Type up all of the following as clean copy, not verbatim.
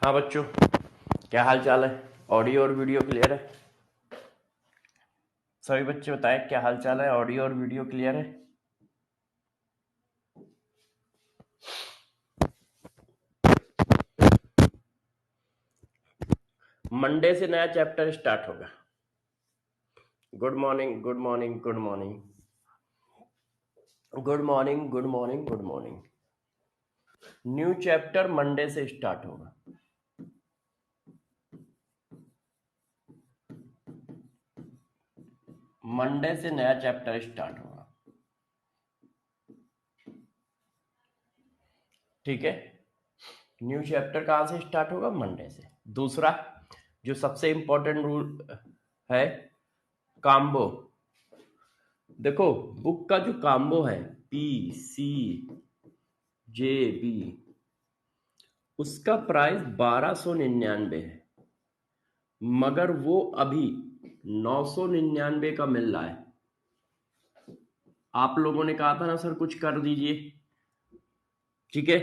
हाँ बच्चों, क्या हाल चाल है? ऑडियो और वीडियो क्लियर है? सभी बच्चे बताएं क्या हाल चाल है? ऑडियो और वीडियो क्लियर है? मंडे से नया चैप्टर स्टार्ट होगा। Good morning, good morning, good morning, good morning, good morning, good morning. New chapter Monday से स्टार्ट होगा। मंडे से नया चैप्टर स्टार्ट होगा, ठीक है। न्यू चैप्टर कहाँ से स्टार्ट होगा? मंडे से। दूसरा जो सबसे इंपॉर्टेंट रूल है, काम्बो। देखो, बुक का जो काम्बो है PCJB, उसका प्राइस 1299 है, मगर वो अभी 999 का मिल रहा है। आप लोगों ने कहा था ना सर कुछ कर दीजिए, ठीक है।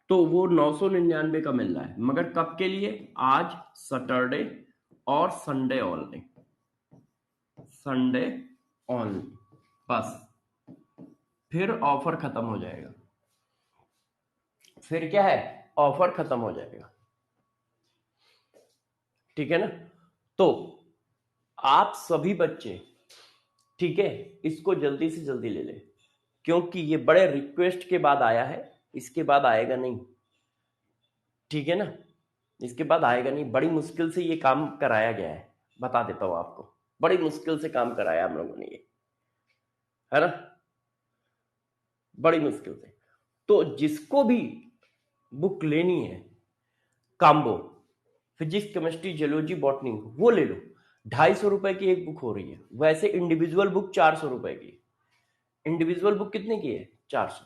तो वो 999 का मिल रहा है, मगर कब के लिए? आज, सैटरडे और संडे ओनली। संडे ओनली, बस। फिर ऑफर खत्म हो जाएगा। फिर क्या है? ऑफर खत्म हो जाएगा, ठीक है ना। तो आप सभी बच्चे, ठीक है, इसको जल्दी से जल्दी ले लें, क्योंकि ये बड़े रिक्वेस्ट के बाद आया है, इसके बाद आएगा नहीं, ठीक है ना। इसके बाद आएगा नहीं। बड़ी मुश्किल से ये काम कराया गया है, बता देता हूं आपको। बड़ी मुश्किल से काम कराया हम लोगों ने, ये है ना, बड़ी मुश्किल से। तो जिसको भी बुक लेनी है combo, physics, chemistry, geology, botany, वो ले लो। 250 रुपए की एक बुक हो रही है। वैसे इंडिविजुअल बुक 400 रुपए की। इंडिविजुअल बुक कितने की है? 400।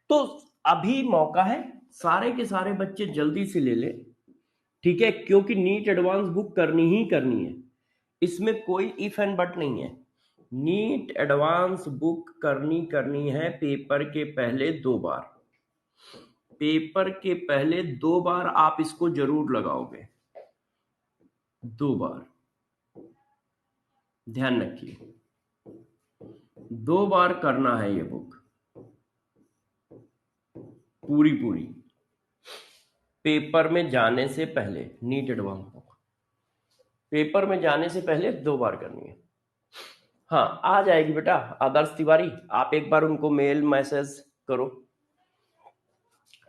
तो अभी मौका है, सारे के सारे बच्चे जल्दी से ले ले, ठीक है, क्योंकि नीट एडवांस बुक करनी ही करनी है। इसमें कोई इफ एंड बट नहीं है। नीट एडवांस बुक करनी है। पेपर के पहले 2 बार, पेपर के पहले 2 बार आप इसको जरूर लगाओगे। 2 बार, ध्यान रखिए, 2 बार करना है ये बुक पूरी पूरी, पेपर में जाने से पहले। नीट एडवांस बुक पेपर में जाने से पहले 2 बार करनी है। हाँ, आ जाएगी बेटा। आदर्श तिवारी, आप एक बार उनको मेल मैसेज करो।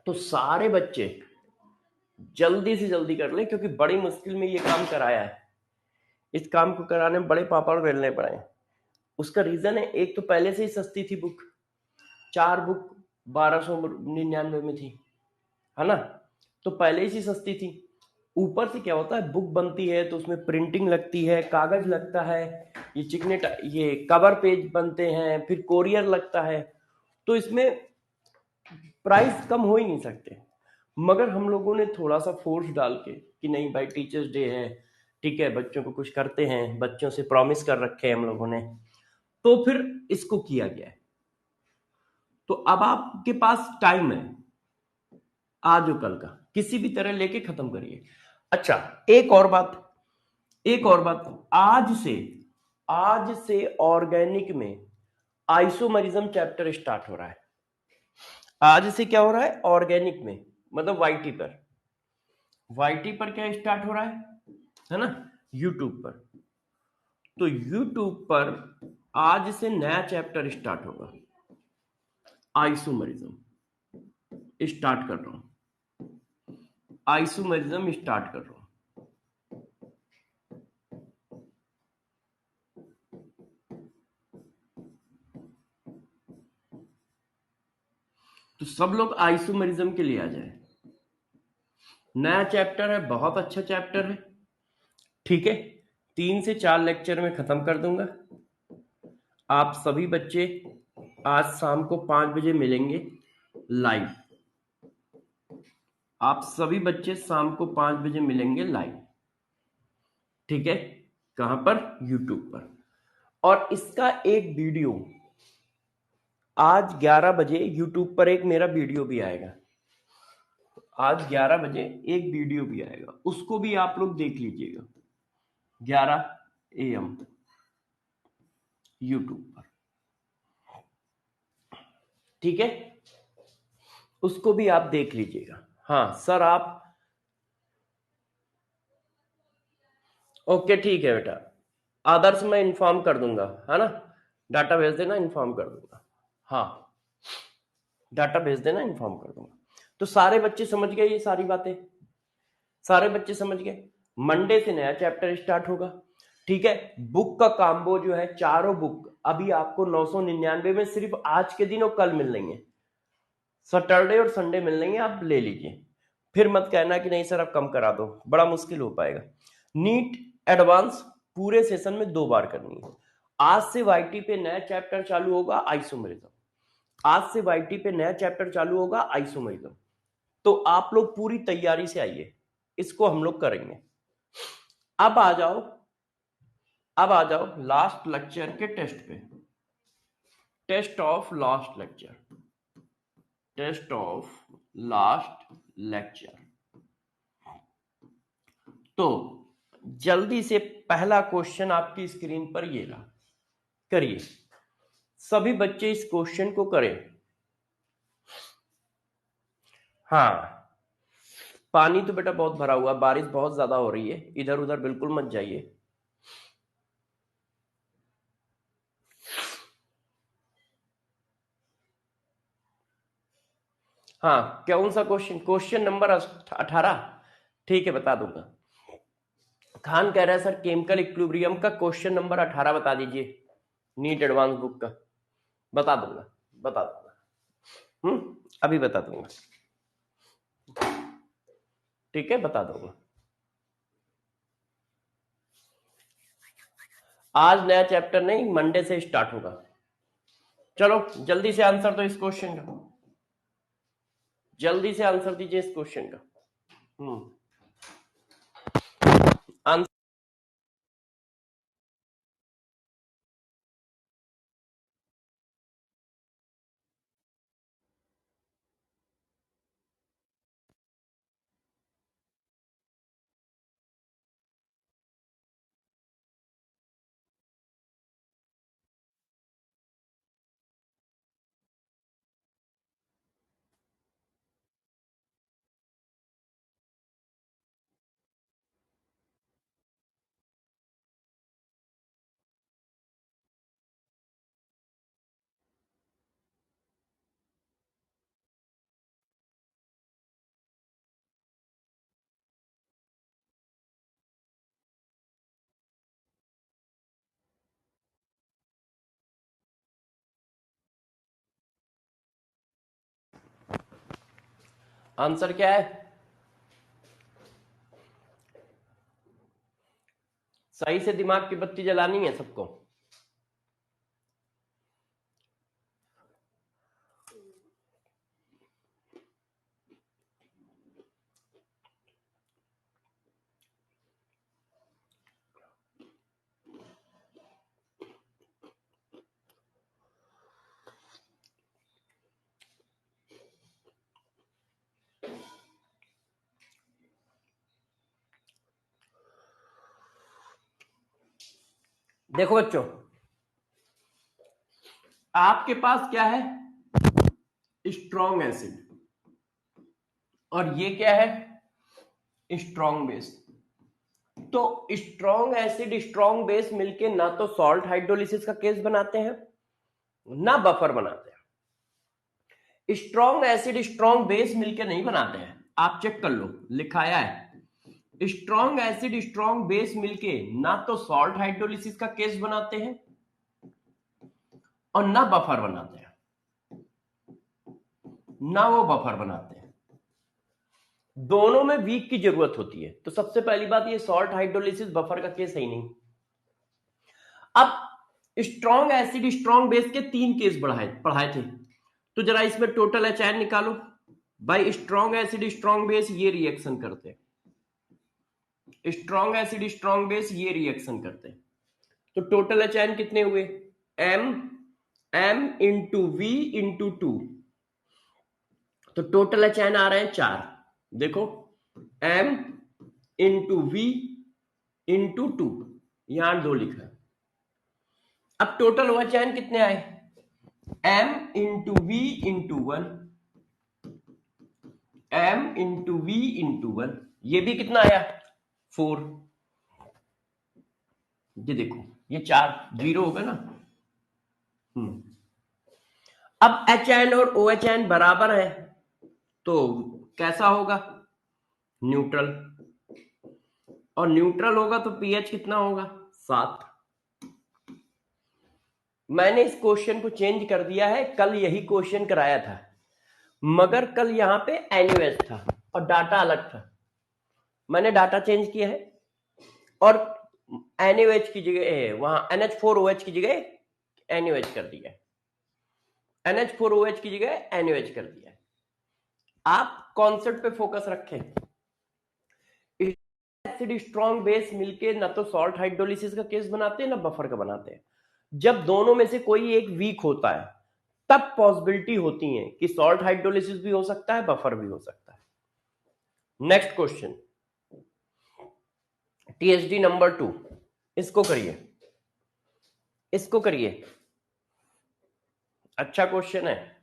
तो सारे बच्चे जल्दी से जल्दी कर लें, क्योंकि बड़ी मुश्किल में ये काम कराया है। इस काम को कराने में बड़े पापड़ बेलने पड़े हैं। उसका रीजन है, एक तो पहले से ही सस्ती थी बुक। 4 बुक 1299 में थी, है ना। तो पहले ही से सस्ती थी। ऊपर से क्या होता है, बुक बनती है तो उसमें प्रिंटिंग लगती है, कागज लगता है, ये चिकनेट, ये कवर पेज बनते हैं, फिर कोरियर लगता है। तो इसमें प्राइस कम हो ही नहीं सकते। मगर हम लोगों ने थोड़ा सा फोर्स डाल के कि नहीं भाई, टीचर्स डे है, ठीक है, बच्चों को कुछ करते हैं, बच्चों से प्रॉमिस कर रखे हैं हम लोगों ने, तो फिर इसको किया गया है। तो अब आपके पास टाइम है, आज और कल का, किसी भी तरह लेके खत्म करिए। अच्छा, एक और बात, एक और बात, आज से ऑर्गेनिक में आइसोमरिज्म चैप्टर स्टार्ट हो रहा है। आज से क्या हो रहा है? ऑर्गेनिक में, मतलब वाईटी पर क्या स्टार्ट हो रहा है ना, यूट्यूब पर। तो यूट्यूब पर आज से नया चैप्टर स्टार्ट होगा, आइसोमरिज्म स्टार्ट कर रहा हूं, आइसोमरिज्म स्टार्ट कर रहा हूं। तो सब लोग आइसोमरिज्म के लिए आ जाए। नया चैप्टर है, बहुत अच्छा चैप्टर है, ठीक है। 3 से 4 लेक्चर में खत्म कर दूंगा। आप सभी बच्चे आज शाम को 5 बजे मिलेंगे लाइव। आप सभी बच्चे शाम को 5 बजे मिलेंगे लाइव, ठीक है। कहां पर? यूट्यूब पर। और इसका एक वीडियो आज 11 बजे यूट्यूब पर एक मेरा वीडियो भी आएगा। आज 11 बजे एक वीडियो भी आएगा, उसको भी आप लोग देख लीजिएगा 11 AM यूट्यूब पर, ठीक है, उसको भी आप देख लीजिएगा। हाँ सर आप, ओके ठीक है बेटा, आदर्श मैं इन्फॉर्म कर दूंगा, है ना, डाटा भेज देना, इन्फॉर्म कर दूंगा। हाँ डाटा भेज देना, इन्फॉर्म कर दूंगा। तो सारे बच्चे समझ गए, ये सारी बातें सारे बच्चे समझ गए। मंडे से नया चैप्टर स्टार्ट होगा, ठीक है। बुक का काम्बो जो है, चारों बुक अभी आपको 999 में सिर्फ आज के दिन और कल मिल रही है, सैटरडे और संडे मिल रही है, आप ले लीजिए। फिर मत कहना कि नहीं सर आप कम करा दो, बड़ा मुश्किल हो पाएगा। नीट एडवांस पूरे सेशन में 2 बार करनी है। आज से वाईटी पे नया चैप्टर चालू होगा आइसोमेरिज्म, आज से वाईटी पे नया चैप्टर चालू होगा आइसोमेरिज्म। तो आप लोग पूरी तैयारी से आइए, इसको हम लोग करेंगे। अब आ जाओ, अब आ जाओ लास्ट लेक्चर के टेस्ट पे, test of last lecture, test of last lecture. तो जल्दी से पहला क्वेश्चन आपकी स्क्रीन पर ये रहा, करिए सभी बच्चे इस क्वेश्चन को करें। हाँ पानी तो बेटा बहुत भरा हुआ, बारिश बहुत ज्यादा हो रही है, इधर उधर बिल्कुल मत जाइए। हाँ कौन सा क्वेश्चन, क्वेश्चन नंबर 18, ठीक है बता दूंगा। खान कह रहा है सर केमिकल इक्विलिब्रियम का क्वेश्चन नंबर 18 बता दीजिए, नीट एडवांस बुक का। बता दूंगा, बता दूंगा, अभी बता दूंगा, ठीक है बता दूंगा। आज नया चैप्टर नहीं, मंडे से स्टार्ट होगा। चलो जल्दी से आंसर दो इस क्वेश्चन का, जल्दी से आंसर दीजिए इस क्वेश्चन का। आंसर आंसर क्या है, सही से दिमाग की बत्ती जलानी है सबको। देखो बच्चों, आपके पास क्या है, स्ट्रॉन्ग एसिड, और ये क्या है, स्ट्रॉन्ग बेस। तो स्ट्रॉन्ग एसिड स्ट्रॉन्ग बेस मिलके ना तो सॉल्ट हाइड्रोलिसिस का केस बनाते हैं, ना बफर बनाते हैं। स्ट्रॉन्ग एसिड स्ट्रॉन्ग बेस मिलके नहीं बनाते हैं, आप चेक कर लो, लिखाया है स्ट्रॉन्ग एसिड स्ट्रॉन्ग बेस मिलके ना तो सॉल्ट हाइड्रोलिसिस का केस बनाते हैं और ना बफर बनाते हैं, ना वो बफर बनाते हैं। दोनों में वीक की जरूरत होती है। तो सबसे पहली बात, ये सॉल्ट हाइड्रोलिसिस बफर का केस है ही नहीं। अब स्ट्रॉन्ग एसिड स्ट्रॉन्ग बेस के 3 केस पढ़ाए थे, तो जरा इसमें टोटल एचआईएन निकालो। भाई स्ट्रॉन्ग एसिड स्ट्रॉन्ग बेस ये रिएक्शन करते हैं, स्ट्रॉन्ग एसिड स्ट्रॉन्ग बेस ये रिएक्शन करते हैं। तो टोटल एचआईएन कितने हुए, M इंटू V इंटू 2, तो टोटल एचआईएन आ रहे हैं 4। देखो m इंटू वी इंटू 2, यहां 2 लिखा है। अब टोटल हुआ चैन कितने आए, m into v into 1, m into v into 1, ये भी कितना आया 4। ये देखो ये 4 0 होगा ना। अब एच एन और ओ एच एन बराबर है तो कैसा होगा, न्यूट्रल, और न्यूट्रल होगा तो पीएच कितना होगा 7। मैंने इस क्वेश्चन को चेंज कर दिया है, कल यही क्वेश्चन कराया था मगर कल यहां पे एनयूएच था और डाटा अलग था, मैंने डाटा चेंज किया है और एनयूएच की जगह वहां NH4OH की जगह NaOH कर दिया है, NH4OH की जगह NaOH कर दिया है। आप कॉन्सेप्ट पे फोकस रखें, एसिड स्ट्रॉन्ग बेस मिलके ना तो सॉल्ट हाइड्रोलिसिस का केस बनाते हैं ना बफर का बनाते हैं। जब दोनों में से कोई एक वीक होता है तब पॉसिबिलिटी होती है कि सॉल्ट हाइड्रोलिसिस भी हो सकता है, बफर भी हो सकता है। नेक्स्ट क्वेश्चन THD नंबर 2, इसको करिए, इसको करिए, अच्छा क्वेश्चन है।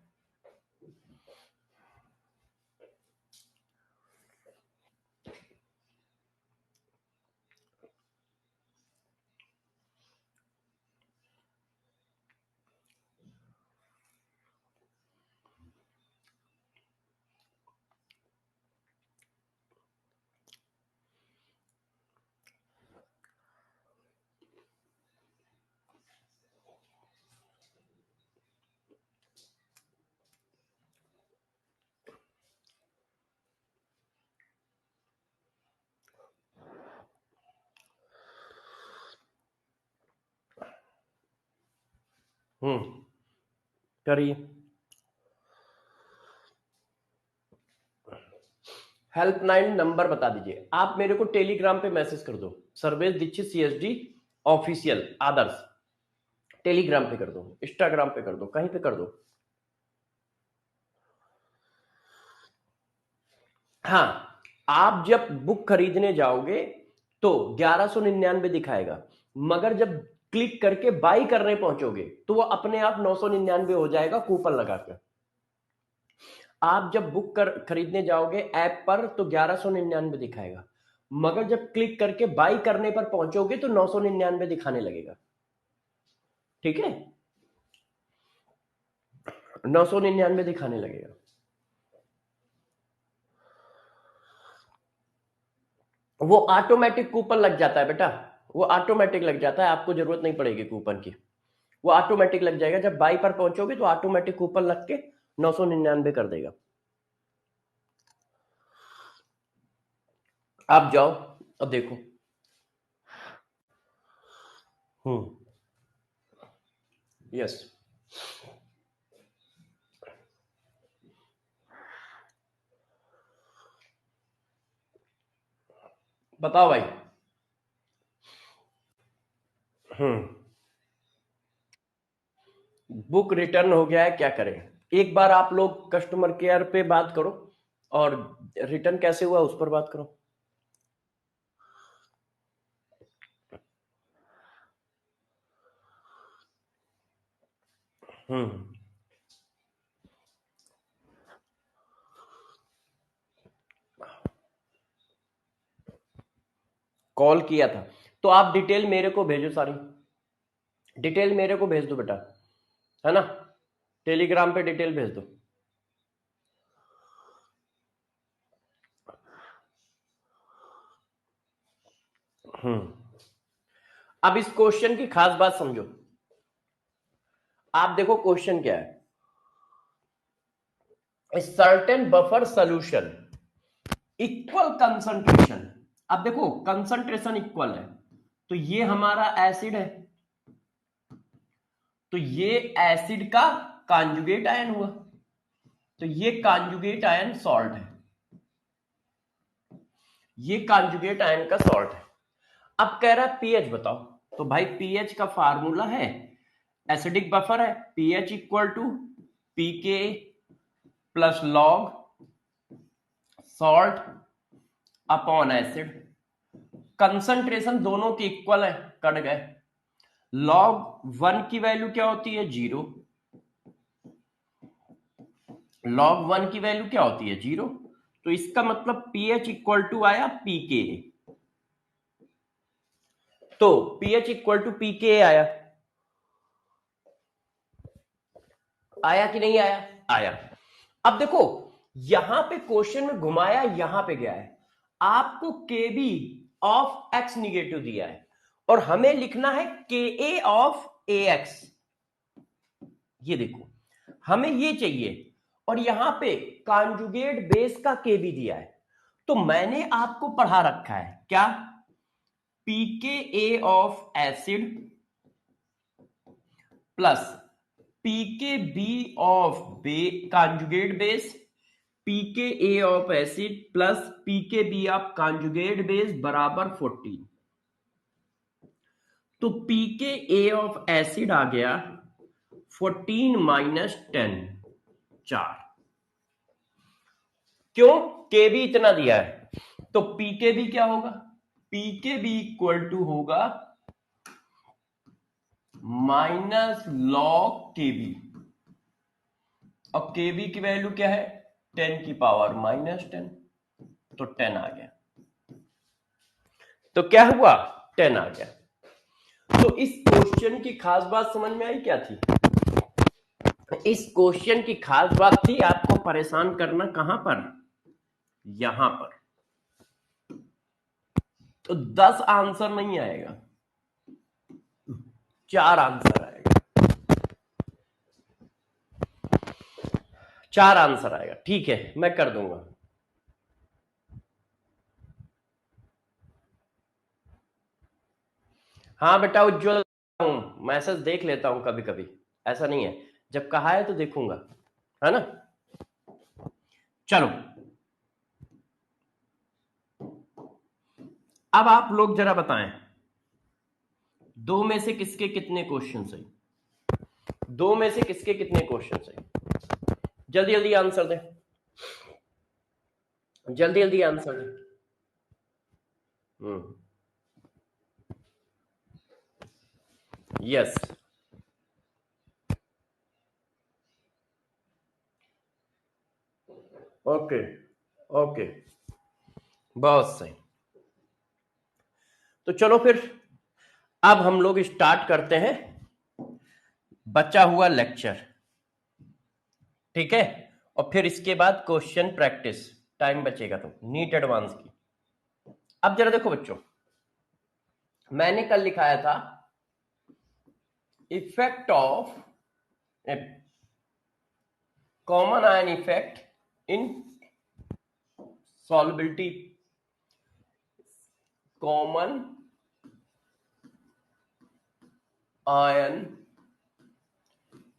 करिए। हेल्पलाइन नंबर बता दीजिए, आप मेरे को टेलीग्राम पे मैसेज कर दो, सर्वेश दीक्षित CSD ऑफिशियल आदर्श, टेलीग्राम पे कर दो, इंस्टाग्राम पे कर दो, कहीं पे कर दो। हाँ, आप जब बुक खरीदने जाओगे तो 1199 दिखाएगा, मगर जब क्लिक करके बाई करने पहुंचोगे तो वो अपने आप 999 हो जाएगा कूपन लगाकर। आप जब बुक खरीदने जाओगे ऐप पर तो 1199 दिखाएगा, मगर जब क्लिक करके बाई करने पर पहुंचोगे तो 999 दिखाने लगेगा। ठीक है, 999 दिखाने लगेगा। वो ऑटोमेटिक कूपन लग जाता है बेटा, वो ऑटोमेटिक लग जाता है, आपको जरूरत नहीं पड़ेगी कूपन की, वो ऑटोमेटिक लग जाएगा। जब बाई पर पहुंचोगे तो ऑटोमेटिक कूपन लग के 999 कर देगा। आप जाओ अब देखो। यस, बताओ भाई। बुक रिटर्न हो गया है, क्या करें? एक बार आप लोग कस्टमर केयर पे बात करो और रिटर्न कैसे हुआ उस पर बात करो। कॉल किया था तो आप डिटेल मेरे को भेजो, सारी डिटेल मेरे को भेज दो बेटा, है ना, टेलीग्राम पे डिटेल भेज दो। अब इस क्वेश्चन की खास बात समझो, आप देखो क्वेश्चन क्या है, certain buffer solution equal concentration. अब देखो कंसंट्रेशन इक्वल है तो ये हमारा एसिड है, तो ये एसिड का कॉन्जुगेट आयन हुआ, तो ये कॉन्जुगेट आयन सॉल्ट है, ये कॉन्जुगेट आयन का सॉल्ट है। अब कह रहा है पीएच बताओ, तो भाई पीएच का फार्मूला है, एसिडिक बफर है, pH equal to pK plus log salt upon acid, concentration दोनों के इक्वल है, कट गए। log 1 की वैल्यू क्या होती है? 0। log 1 की वैल्यू क्या होती है? 0। तो इसका मतलब pH इक्वल टू आया pKa। तो pH इक्वल टू pKa आया कि नहीं आया? आया। अब देखो यहां पे क्वेश्चन में घुमाया, यहां पे गया है, आपको Kb ऑफ x निगेटिव दिया है और हमें लिखना है Ka ऑफ Ax। ये देखो हमें ये चाहिए और यहां पे कॉन्जुगेट बेस का Kb दिया है। तो मैंने आपको पढ़ा रखा है क्या? pKa of acid plus pKb of conjugate base, pKa of acid plus pKb of conjugate base बराबर 14। तो pKa ऑफ एसिड आ गया 14 माइनस 10, 4। क्यों? Kb इतना दिया है तो pKb क्या होगा? pKb इक्वल टू होगा माइनस लॉग Kb, और Kb की वैल्यू क्या है? 10 की पावर माइनस 10, तो 10 आ गया। तो क्या हुआ? 10 आ गया। तो इस क्वेश्चन की खास बात समझ में आई क्या थी? इस क्वेश्चन की खास बात थी आपको परेशान करना कहां पर? यहां पर। तो 10 आंसर नहीं आएगा, 4 आंसर आएगा, 4 आंसर आएगा। ठीक है, मैं कर दूंगा। हाँ बेटा उज्जवल, मैसेज देख लेता हूं कभी कभी, ऐसा नहीं है, जब कहा है तो देखूंगा, है ना। चलो अब आप लोग जरा बताएं, दो में से किसके कितने क्वेश्चन सही? दो में से किसके कितने क्वेश्चन सही? जल्दी जल्दी आंसर दें, जल्दी जल्दी आंसर दें। यस, ओके ओके, बहुत सही। तो चलो फिर अब हम लोग स्टार्ट करते हैं बचा हुआ लेक्चर, ठीक है। और फिर इसके बाद क्वेश्चन प्रैक्टिस, टाइम बचेगा तो नीट एडवांस की। अब जरा देखो बच्चों, मैंने कल लिखाया था effect of common ion effect in solubility, common ion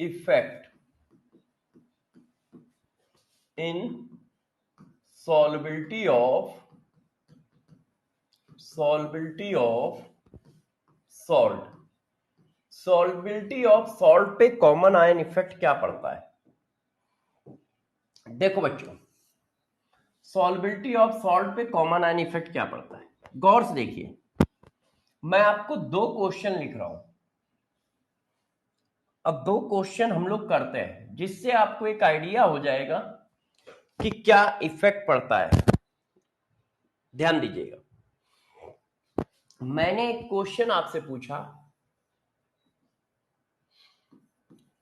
effect in solubility of salt। solubility of salt पे कॉमन आयन इफेक्ट क्या पड़ता है? देखो बच्चों, solubility ऑफ सॉल्ट पे कॉमन आयन इफेक्ट क्या पड़ता है, गौर से देखिए। मैं आपको दो क्वेश्चन लिख रहा हूं, अब दो क्वेश्चन हम लोग करते हैं जिससे आपको एक आइडिया हो जाएगा कि क्या इफेक्ट पड़ता है। ध्यान दीजिएगा, मैंने एक क्वेश्चन आपसे पूछा,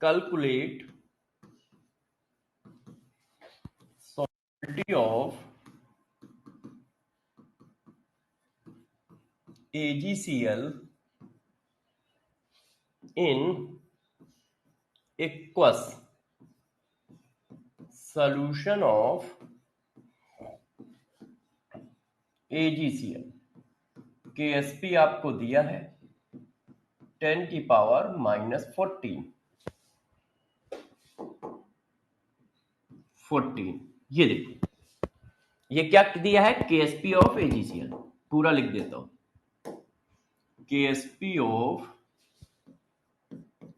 calculate solubility of AgCl in aqueous solution of AgCl। KSP आपको दिया है 10 की पावर माइनस 14। ये देखो, ये क्या दिया है? KSP ऑफ AgCl, पूरा लिख देता हूं, KSP of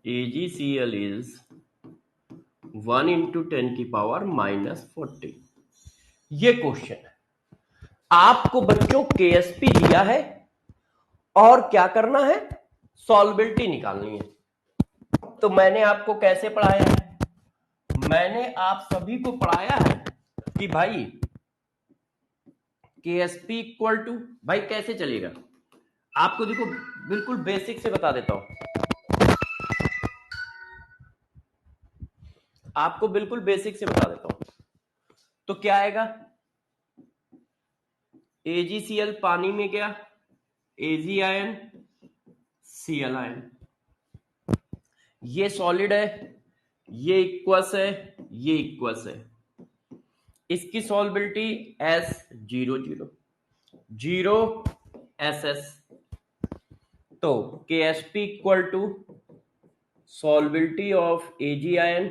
AgCl is 1 into 10 की पावर माइनस 14। ये क्वेश्चन है, आपको बच्चों केएसपी दिया है और क्या करना है, सॉल्बिलिटी निकालनी है। तो मैंने आपको कैसे पढ़ाया है, मैंने आप सभी को पढ़ाया है कि भाई केएसपी इक्वल टू, भाई कैसे चलेगा, आपको देखो बिल्कुल बेसिक से बता देता हूं, आपको बिल्कुल बेसिक से बता देता हूं। तो क्या आएगा, AgCl पानी में गया, Ag आयन, Cl आयन, ये सॉलिड है, ये इक्वस है, ये इक्वस है, इसकी सॉल्बिलिटी S0 0 SS। तो KSP equal to solubility of Ag ion,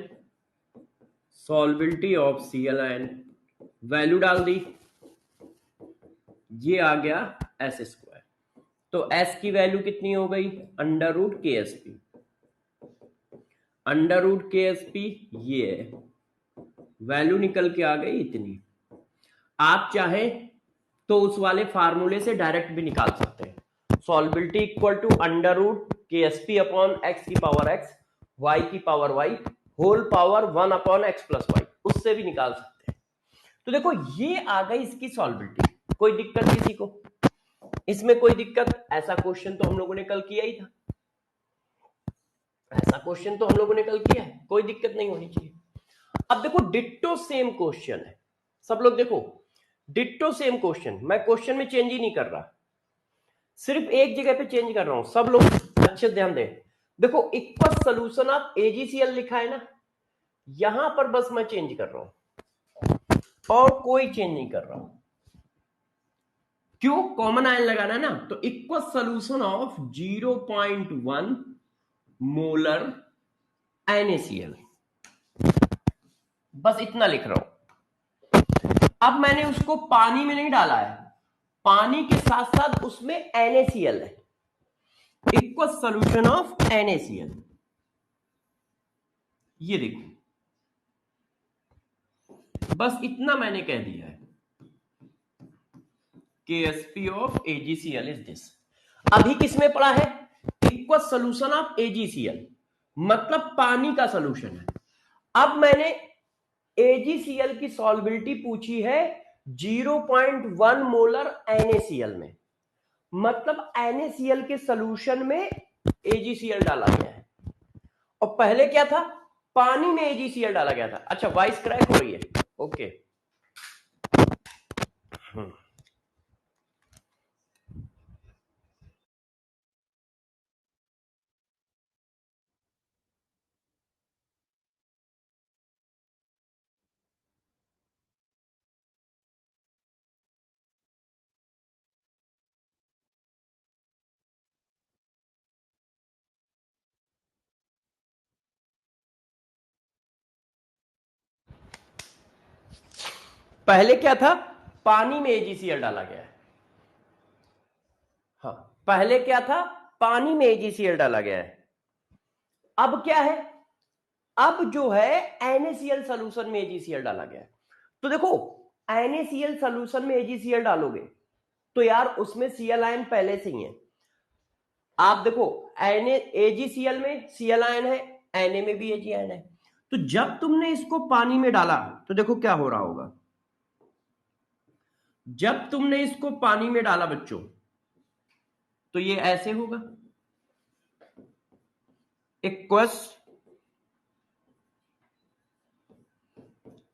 solubility of Cl ion, value डाल दी, ये आ गया S²। तो S की वैल्यू कितनी हो गई, √KSP, √KSP ये है, वैल्यू निकल के आ गई इतनी। आप चाहे तो उस वाले फार्मूले से डायरेक्ट भी निकाल सकते हैं, solubility equal to √KSP upon x की पावर x, y की power y, whole power 1 upon x plus y, उससे भी निकाल सकते हैं। तो देखो ये आ गई इसकी सॉल्बिलिटी, कोई दिक्कत किसी को, इसमें कोई दिक्कत, ऐसा क्वेश्चन तो हम लोगों ने कल किया ही था, ऐसा क्वेश्चन तो हम लोगों ने कल किया है, कोई दिक्कत नहीं होनी चाहिए। अब देखो डिट्टो सेम क्वेश्चन है, सब लोग देखो डिट्टो सेम क्वेश्चन, मैं क्वेश्चन में चेंज ही नहीं कर रहा, सिर्फ एक जगह पे चेंज कर रहा हूं, सब लोग अच्छे ध्यान दें। देखो इक्वस सोल्यूशन ऑफ AgCl लिखा है ना, यहां पर बस मैं चेंज कर रहा हूं और कोई चेंज नहीं कर रहा हूं, क्यों, कॉमन आयन लगाना है ना। तो equals solution of 0.1 molar NaCl, बस इतना लिख रहा हूं। अब मैंने उसको पानी में नहीं डाला है, पानी के साथ साथ उसमें NaCl है, इक्वस सोल्यूशन ऑफ NaCl, ये देखो बस इतना मैंने कह दिया है, KSP of AgCl is this. अभी किसमें पड़ा है, इक्वस सोल्यूशन ऑफ AgCl, मतलब पानी का सोल्यूशन है। अब मैंने AgCl की सॉल्बिलिटी पूछी है 0.1 मोलर NaCl में, मतलब NaCl के सोल्यूशन में AgCl डाला गया है, और पहले क्या था, पानी में AgCl डाला गया था। अच्छा वॉइस क्रैक हो रही है, ओके। पहले क्या था, पानी में AgCl डाला गया है, हाँ पहले क्या था, पानी में AgCl डाला गया है। अब क्या है, अब जो है NaCl सोल्यूशन में AgCl डाला गया है। तो देखो NaCl सोल्यूशन में AgCl डालोगे तो यार उसमें Cl आयन पहले से ही है, आप देखो AgCl में Cl आयन है, Na में भी Ag आयन है। तो जब तुमने इसको पानी में डाला तो देखो क्या हो रहा होगा, जब तुमने इसको पानी में डाला बच्चों तो ये ऐसे होगा, equals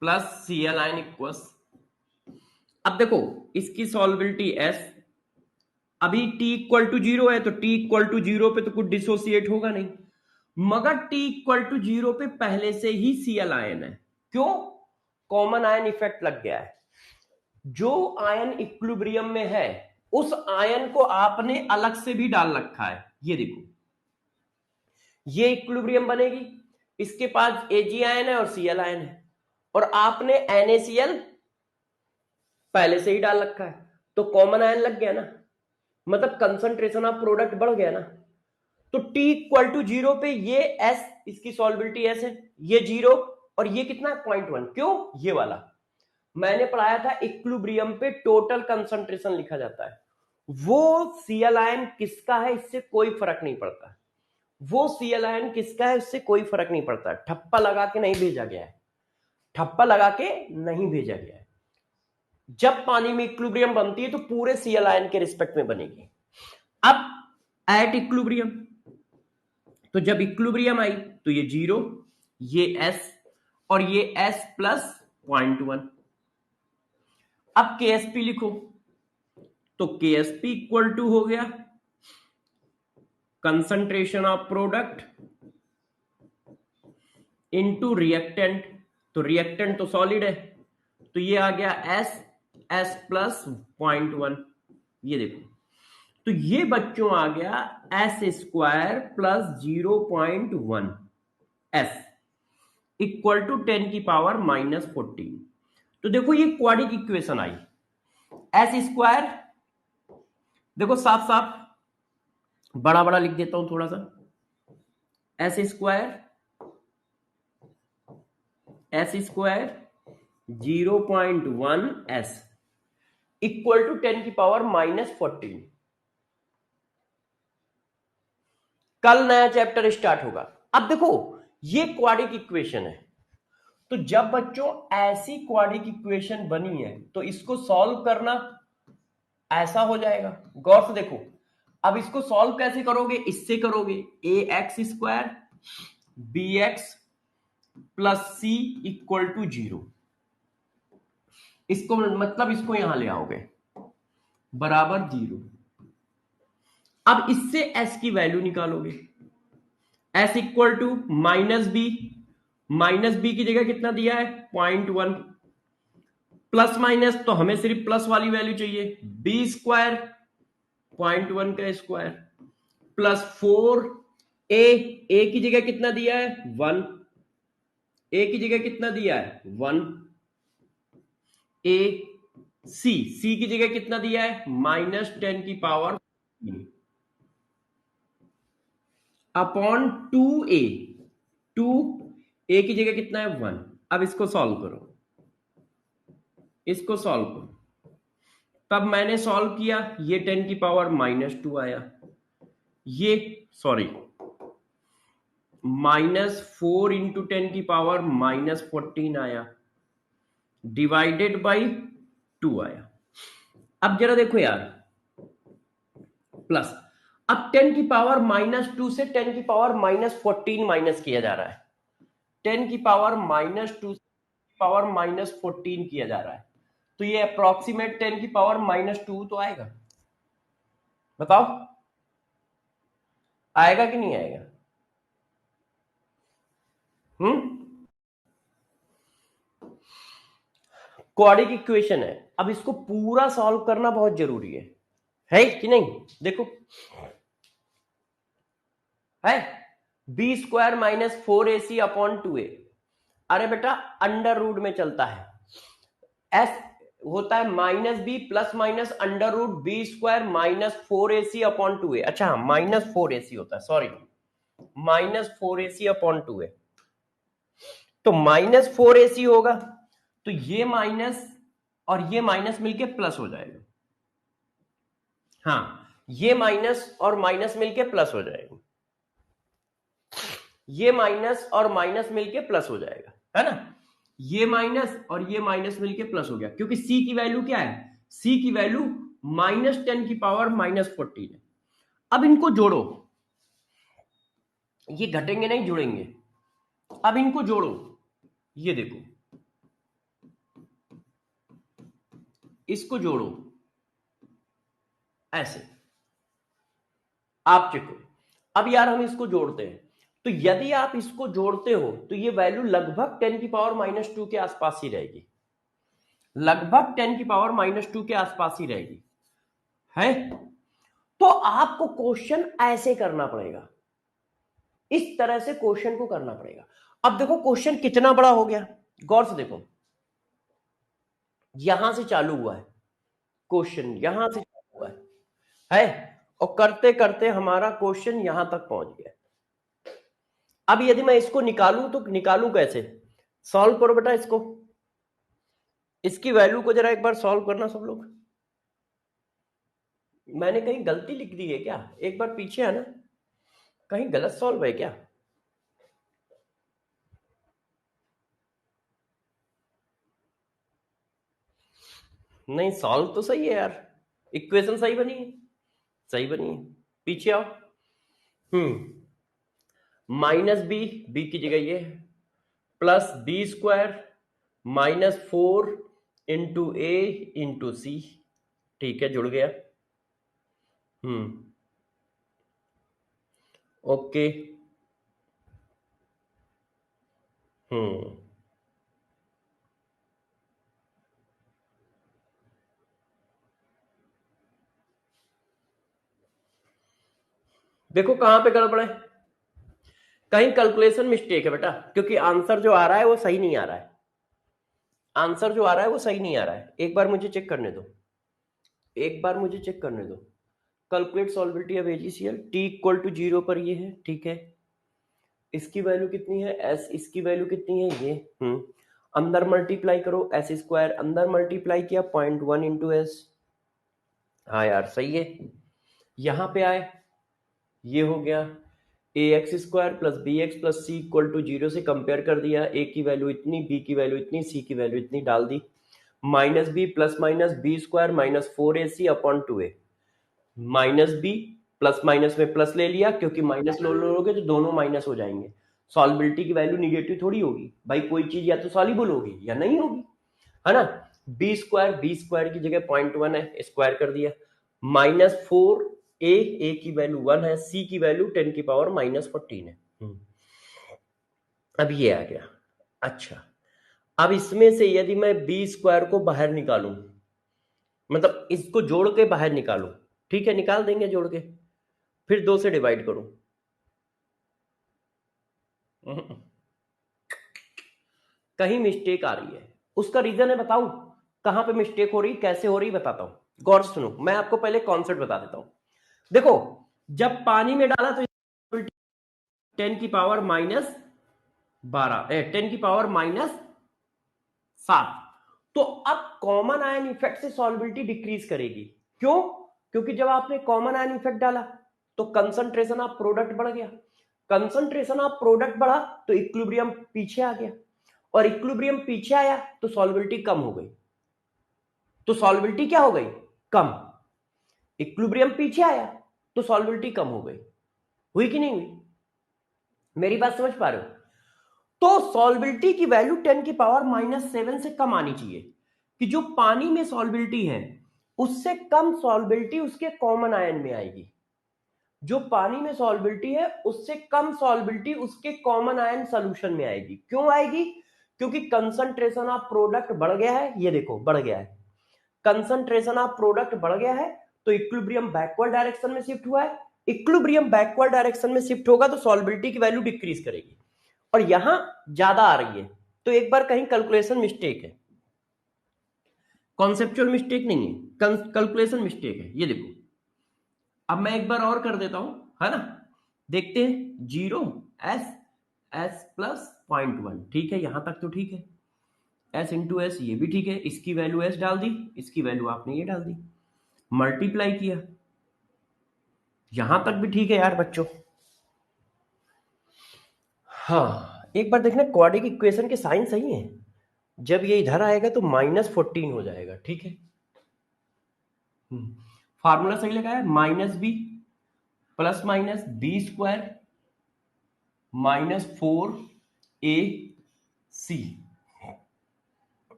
plus Cl ion equals. अब देखो इसकी सॉल्बिलिटी S, अभी t इक्वल टू 0 है, तो t इक्वल टू 0 पे तो कुछ डिसोसिएट होगा नहीं, मगर t इक्वल टू 0 पे पहले से ही Cl आयन है, क्यों, कॉमन आयन इफेक्ट लग गया है। जो आयन इक्विलिब्रियम में है उस आयन को आपने अलग से भी डाल रखा है, ये देखो ये इक्विलिब्रियम बनेगी, इसके पास Ag आयन है और Cl आयन है, और आपने NaCl पहले से ही डाल रखा है, तो कॉमन आयन लग गया ना, मतलब कंसंट्रेशन ऑफ प्रोडक्ट बढ़ गया ना। तो T इक्वल टू 0 पे ये S, इसकी सॉल्बिलिटी S है, ये 0 और ये कितना है 0.1, क्यों, ये वाला। मैंने पढ़ाया था इक्विलिब्रियम पे टोटल कंसंट्रेशन लिखा जाता है। वो Cl आयन किसका है इससे कोई फर्क नहीं पड़ता, वो Cl आयन किसका है इससे कोई फर्क नहीं पड़ता। ठप्पा लगा के नहीं भेजा गया है, ठप्पा लगा के नहीं भेजा गया है। जब पानी में इक्विलिब्रियम बनती है तो पूरे Cl आयन के रिस्पेक्ट में बनेगी। अब एट इक्विलिब्रियम, तो जब इक्विलिब्रियम आई तो ये 0, ये S और ये S प्लस 0.1। अब KSP लिखो, तो KSP इक्वल टू हो गया concentration of product into reactant, तो रिएक्टेंट तो सॉलिड है, तो ये आ गया S प्लस 0.1। ये देखो, तो ये बच्चों आ गया S square plus 0.1 S equal to 10 की पावर माइनस 14। तो देखो ये क्वाड्रिक इक्वेशन आई। S स्क्वायर देखो साफ साफ बड़ा बड़ा लिख देता हूं थोड़ा सा, S square 0.1 S equal to 10 की पावर माइनस 14। कल नया चैप्टर स्टार्ट होगा। अब देखो ये क्वाड्रिक इक्वेशन है, तो जब बच्चों ऐसी क्वाड्रिक इक्वेशन बनी है तो इसको सॉल्व करना ऐसा हो जाएगा। गौर से देखो, अब इसको सॉल्व कैसे करोगे, इससे करोगे ax square bx plus c equal to 0। इसको मतलब इसको यहां ले आओगे बराबर 0। अब इससे s की वैल्यू निकालोगे, s equal to minus B की जगह कितना दिया है 0.1, प्लस माइनस तो हमें सिर्फ प्लस वाली वैल्यू चाहिए, बी स्क्वायर 0.1 का स्क्वायर प्लस 4 ए की जगह कितना दिया है 1, ए की जगह कितना दिया है 1, ए सी की जगह कितना दिया है माइनस 10 की पावर अपॉन 2a, 2a की जगह कितना है 1। अब इसको सॉल्व करो, इसको सॉल्व करो, तब मैंने सॉल्व किया, ये 10 की पावर माइनस 2 आया, ये सॉरी माइनस 4 इंटू 10 की पावर माइनस 14 आया, डिवाइडेड बाई 2 आया। अब जरा देखो यार, प्लस, अब 10 की पावर माइनस 2 से 10 की पावर माइनस 14 माइनस किया जा रहा है, 10 की पावर माइनस 2 से पावर माइनस 14 किया जा रहा है, तो ये अप्रोक्सीमेट 10 की पावर माइनस 2 तो आएगा। बताओ आएगा कि नहीं आएगा? क्वाड्रिक इक्वेशन है, अब इसको पूरा सॉल्व करना बहुत जरूरी है कि नहीं? देखो है B square minus 4ac upon 2a, अरे बेटा अंडर रूट में चलता है, एस होता है minus B plus minus under root B square minus 4ac upon 2a। अच्छा माइनस 4ac होता है, sorry minus 4ac upon 2a, तो माइनस 4ac होगा, तो ये माइनस और ये माइनस मिलके प्लस हो जाएगा। हाँ ये माइनस और माइनस मिलके प्लस हो जाएगा, ये माइनस और माइनस मिलके प्लस हो जाएगा, है ना? ये माइनस और ये माइनस मिलके प्लस हो गया, क्योंकि c की वैल्यू क्या है, c की वैल्यू माइनस 10 की पावर माइनस 14 है। अब इनको जोड़ो, ये घटेंगे नहीं जुड़ेंगे, अब इनको जोड़ो, ये देखो इसको जोड़ो ऐसे, आप चेको। अब यार हम इसको जोड़ते हैं, तो यदि आप इसको जोड़ते हो तो ये वैल्यू लगभग 10 की पावर माइनस 2 के आसपास ही रहेगी, लगभग 10 की पावर माइनस 2 के आसपास ही रहेगी, है? तो आपको क्वेश्चन ऐसे करना पड़ेगा, इस तरह से क्वेश्चन को करना पड़ेगा। अब देखो क्वेश्चन कितना बड़ा हो गया, गौर से देखो, यहां से चालू हुआ है क्वेश्चन, यहां से चालू हुआ है और करते करते हमारा क्वेश्चन यहां तक पहुंच गया। अब यदि मैं इसको निकालूं तो निकालूं कैसे? सॉल्व करो बेटा इसको, इसकी वैल्यू को जरा एक बार सॉल्व करना सब लोग। मैंने कहीं गलती लिख दी है क्या? एक बार पीछे आना, कहीं गलत सॉल्व है क्या? नहीं, सॉल्व तो सही है यार, इक्वेशन सही बनी है, सही बनी है। पीछे आओ। माइनस बी, बी की जगह ये plus B square minus 4 into A into C. ठीक है, जुड़ गया। ओके। देखो कहां पे गड़बड़ है, कहीं कैलकुलेशन मिस्टेक है बेटा, क्योंकि आंसर जो आ रहा है वो सही नहीं आ रहा है। आंसर जो आ रहा है वो सही नहीं आ रहा है। एक बार मुझे चेक करने दो, एक बार मुझे चेक करने दो। Calculate solubility of AgCl, t equal to 0 पर ये है, ठीक है। इसकी वैल्यू कितनी है s, इसकी वैल्यू कितनी है ये, अंदर मल्टीप्लाई करो, एस स्क्वायर अंदर मल्टीप्लाई किया 0.1 इंटू एस। हाँ यार सही है। यहां पे आए, ये हो गया ax square plus B X plus C equal to 0 से कंपेयर कर दिया, a की वैल्यू इतनी, b की वैल्यू इतनी, c की वैल्यू इतनी डाल दी। Minus B plus minus B square minus 4ac upon 2a, minus B plus minus में प्लस ले लिया, क्योंकि माइनस लोगे तो दोनों माइनस हो जाएंगे। सॉल्बिलिटी की वैल्यू निगेटिव थोड़ी होगी भाई, कोई चीज या तो सॉल्युबल होगी या नहीं होगी, है ना। बी स्क्वायर की जगह 0.1 है, स्क्वायर कर दिया, माइनस 4 ए की वैल्यू 1 है, सी की वैल्यू 10 की पावर माइनस 14 है। अब ये आ गया। अच्छा, अब इसमें से यदि मैं बी स्क्वायर को बाहर निकालूं, मतलब इसको जोड़ के बाहर निकालूं, ठीक है, निकाल देंगे जोड़ के, फिर 2 से डिवाइड करूं। कहीं मिस्टेक आ रही है, उसका रीजन है, बताऊं कहां पे मिस्टेक हो रही, कैसे हो रही, बताता हूं, गौर से सुनो। मैं आपको पहले कॉन्सेप्ट बता देता हूं। देखो, जब पानी में डाला तो 10 की पावर माइनस 12, 10 की पावर माइनस 7, तो अब कॉमन आयन इफेक्ट से सॉल्बिलिटी डिक्रीज करेगी। क्यों? क्योंकि जब आपने कॉमन आयन इफेक्ट डाला तो कंसंट्रेशन ऑफ प्रोडक्ट बढ़ गया, कंसंट्रेशन ऑफ प्रोडक्ट बढ़ा तो इक्विलिब्रियम पीछे आ गया, और इक्विलिब्रियम पीछे आया तो सॉल्बिलिटी कम हो गई। तो सॉल्बिलिटी क्या हो गई? कम। इक्विलिब्रियम पीछे आया तो सॉल्बिलिटी कम हो गई। हुई कि नहीं हुई? मेरी बात समझ पा रहे हो? तो सॉल्बिलिटी की वैल्यू 10 की पावर माइनस 7 से कम आनी चाहिए, कि जो पानी में सॉल्बिलिटी है उससे कम सॉल्बिलिटी उसके कॉमन आयन में आएगी। जो पानी में सॉल्बिलिटी है उससे कम सॉल्बिलिटी उसके कॉमन आयन सॉल्यूशन में आएगी। क्यों आएगी? क्योंकि कंसंट्रेशन ऑफ प्रोडक्ट बढ़ गया है, ये देखो बढ़ गया है, कंसंट्रेशन ऑफ प्रोडक्ट बढ़ गया है, तो इक्विलिब्रियम बैकवर्ड डायरेक्शन में शिफ्ट हुआ है। इक्विलिब्रियम बैकवर्ड डायरेक्शन में शिफ्ट होगा तो सॉल्बिलिटी की वैल्यू डिक्रीज करेगी, और यहां ज्यादा आ रही है, तो एक बार कहीं कैलकुलेशन मिस्टेक है, कॉन्सेप्चुअल मिस्टेक नहीं है, कैलकुलेशन मिस्टेक है। ये देखो, अब मैं एक बार और कर देता हूं, है ना, देखते हैं। 0 एस, एस प्लस 0.1, ठीक है, यहां तक तो ठीक है। एस इंटू एस, ये भी ठीक है, इसकी वैल्यू एस डाल दी, इसकी वैल्यू आपने ये डाल दी, मल्टीप्लाई किया, यहां तक भी ठीक है यार बच्चों। हाँ, एक बार देखना क्वाड्रेटिक इक्वेशन के साइन सही है, जब ये इधर आएगा तो -14 हो जाएगा, ठीक है। फार्मूला सही लगाया, minus B plus minus B square minus 4 A C.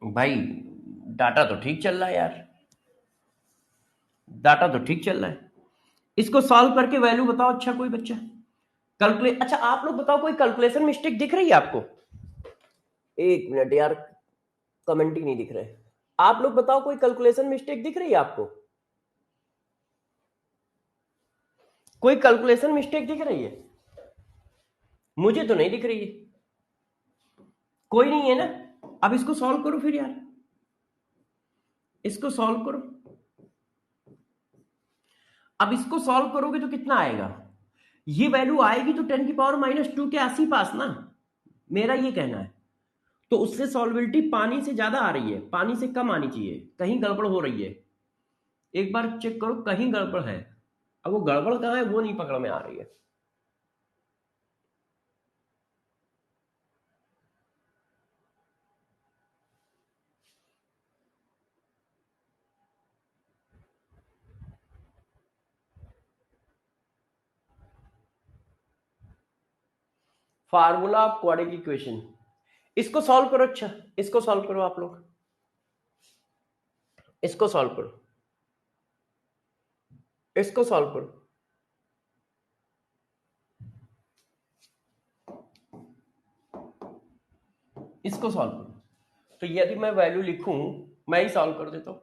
भाई डाटा तो ठीक चल रहा है यार, डाटा तो ठीक चल रहा है। इसको सॉल्व करके वैल्यू बताओ। अच्छा, कोई बच्चा कैलकुलेट, अच्छा आप लोग बताओ, कोई कैलकुलेशन मिस्टेक दिख रही है आपको? एक मिनट यार, कमेंट ही नहीं दिख रहे। आप लोग बताओ, कोई कैलकुलेशन मिस्टेक दिख रही है आपको? कोई कैलकुलेशन मिस्टेक दिख रही है? मुझे तो नहीं दिख रही है, कोई नहीं है ना। अब इसको सॉल्व करो फिर यार, इसको सॉल्व करो। अब इसको सॉल्व करोगे तो कितना आएगा? ये वैल्यू आएगी तो 10 की पावर -2 के आस पास ना, मेरा ये कहना है। तो उससे सॉल्बिलिटी पानी से ज्यादा आ रही है, पानी से कम आनी चाहिए, कहीं गड़बड़ हो रही है। एक बार चेक करो, कहीं गड़बड़ है। अब वो गड़बड़ कहाँ है वो नहीं पकड़ में आ रही है। फार्मूला ऑफ क्वाड्रेटिक इक्वेशन, इसको सॉल्व करो। अच्छा, इसको सॉल्व करो आप लोग, इसको सॉल्व करो, इसको सॉल्व करो। इसको सॉल्व करो। तो यदि मैं वैल्यू लिखूं, मैं ही सॉल्व कर देता हूं।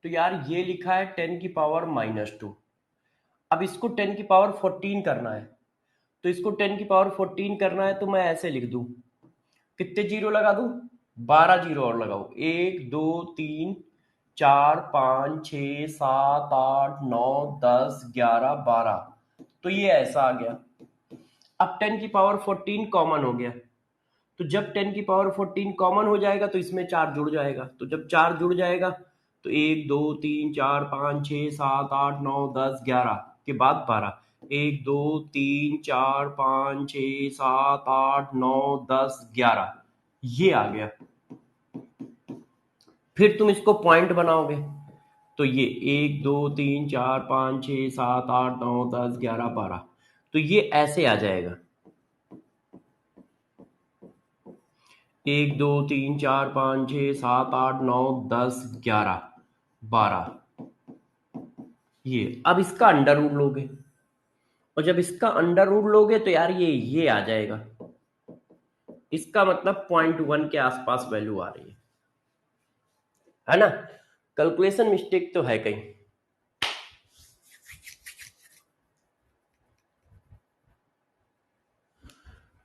तो यार ये लिखा है 10 की पावर -2। अब इसको 10 की पावर 14 करना है, तो इसको 10 की पावर 14 करना है, तो मैं ऐसे लिख दूं। कितने जीरो लगा दूं? 12 जीरो और लगाओ। 1 2 3 4 5 6 7 8 9 10 11 12। तो ये ऐसा आ गया। अब 10 की पावर 14 कॉमन हो गया, तो जब 10 की पावर 14 कॉमन हो जाएगा तो इसमें 4 जुड़ जाएगा। तो जब 4 जुड़ जाएगा तो 1 2 3 4 5 6 7 8 9 10 11 के बाद 12। 1 2 3 4 5 6 7 8 9 10 11, ये आ गया। फिर तुम इसको पॉइंट बनाओगे, तो ये 1 2 3 4 5 6 7 8 9 10 11 12, तो ये ऐसे आ जाएगा। 1 2 3 4 5 6 7 8 9 10 11 12। ये अब इसका अंडर रूट लोगे, और जब इसका अंडर रूट लोगे तो यार ये आ जाएगा। इसका मतलब 0.1 के आसपास वैल्यू आ रही है ना। कैलकुलेशन मिस्टेक तो है कहीं।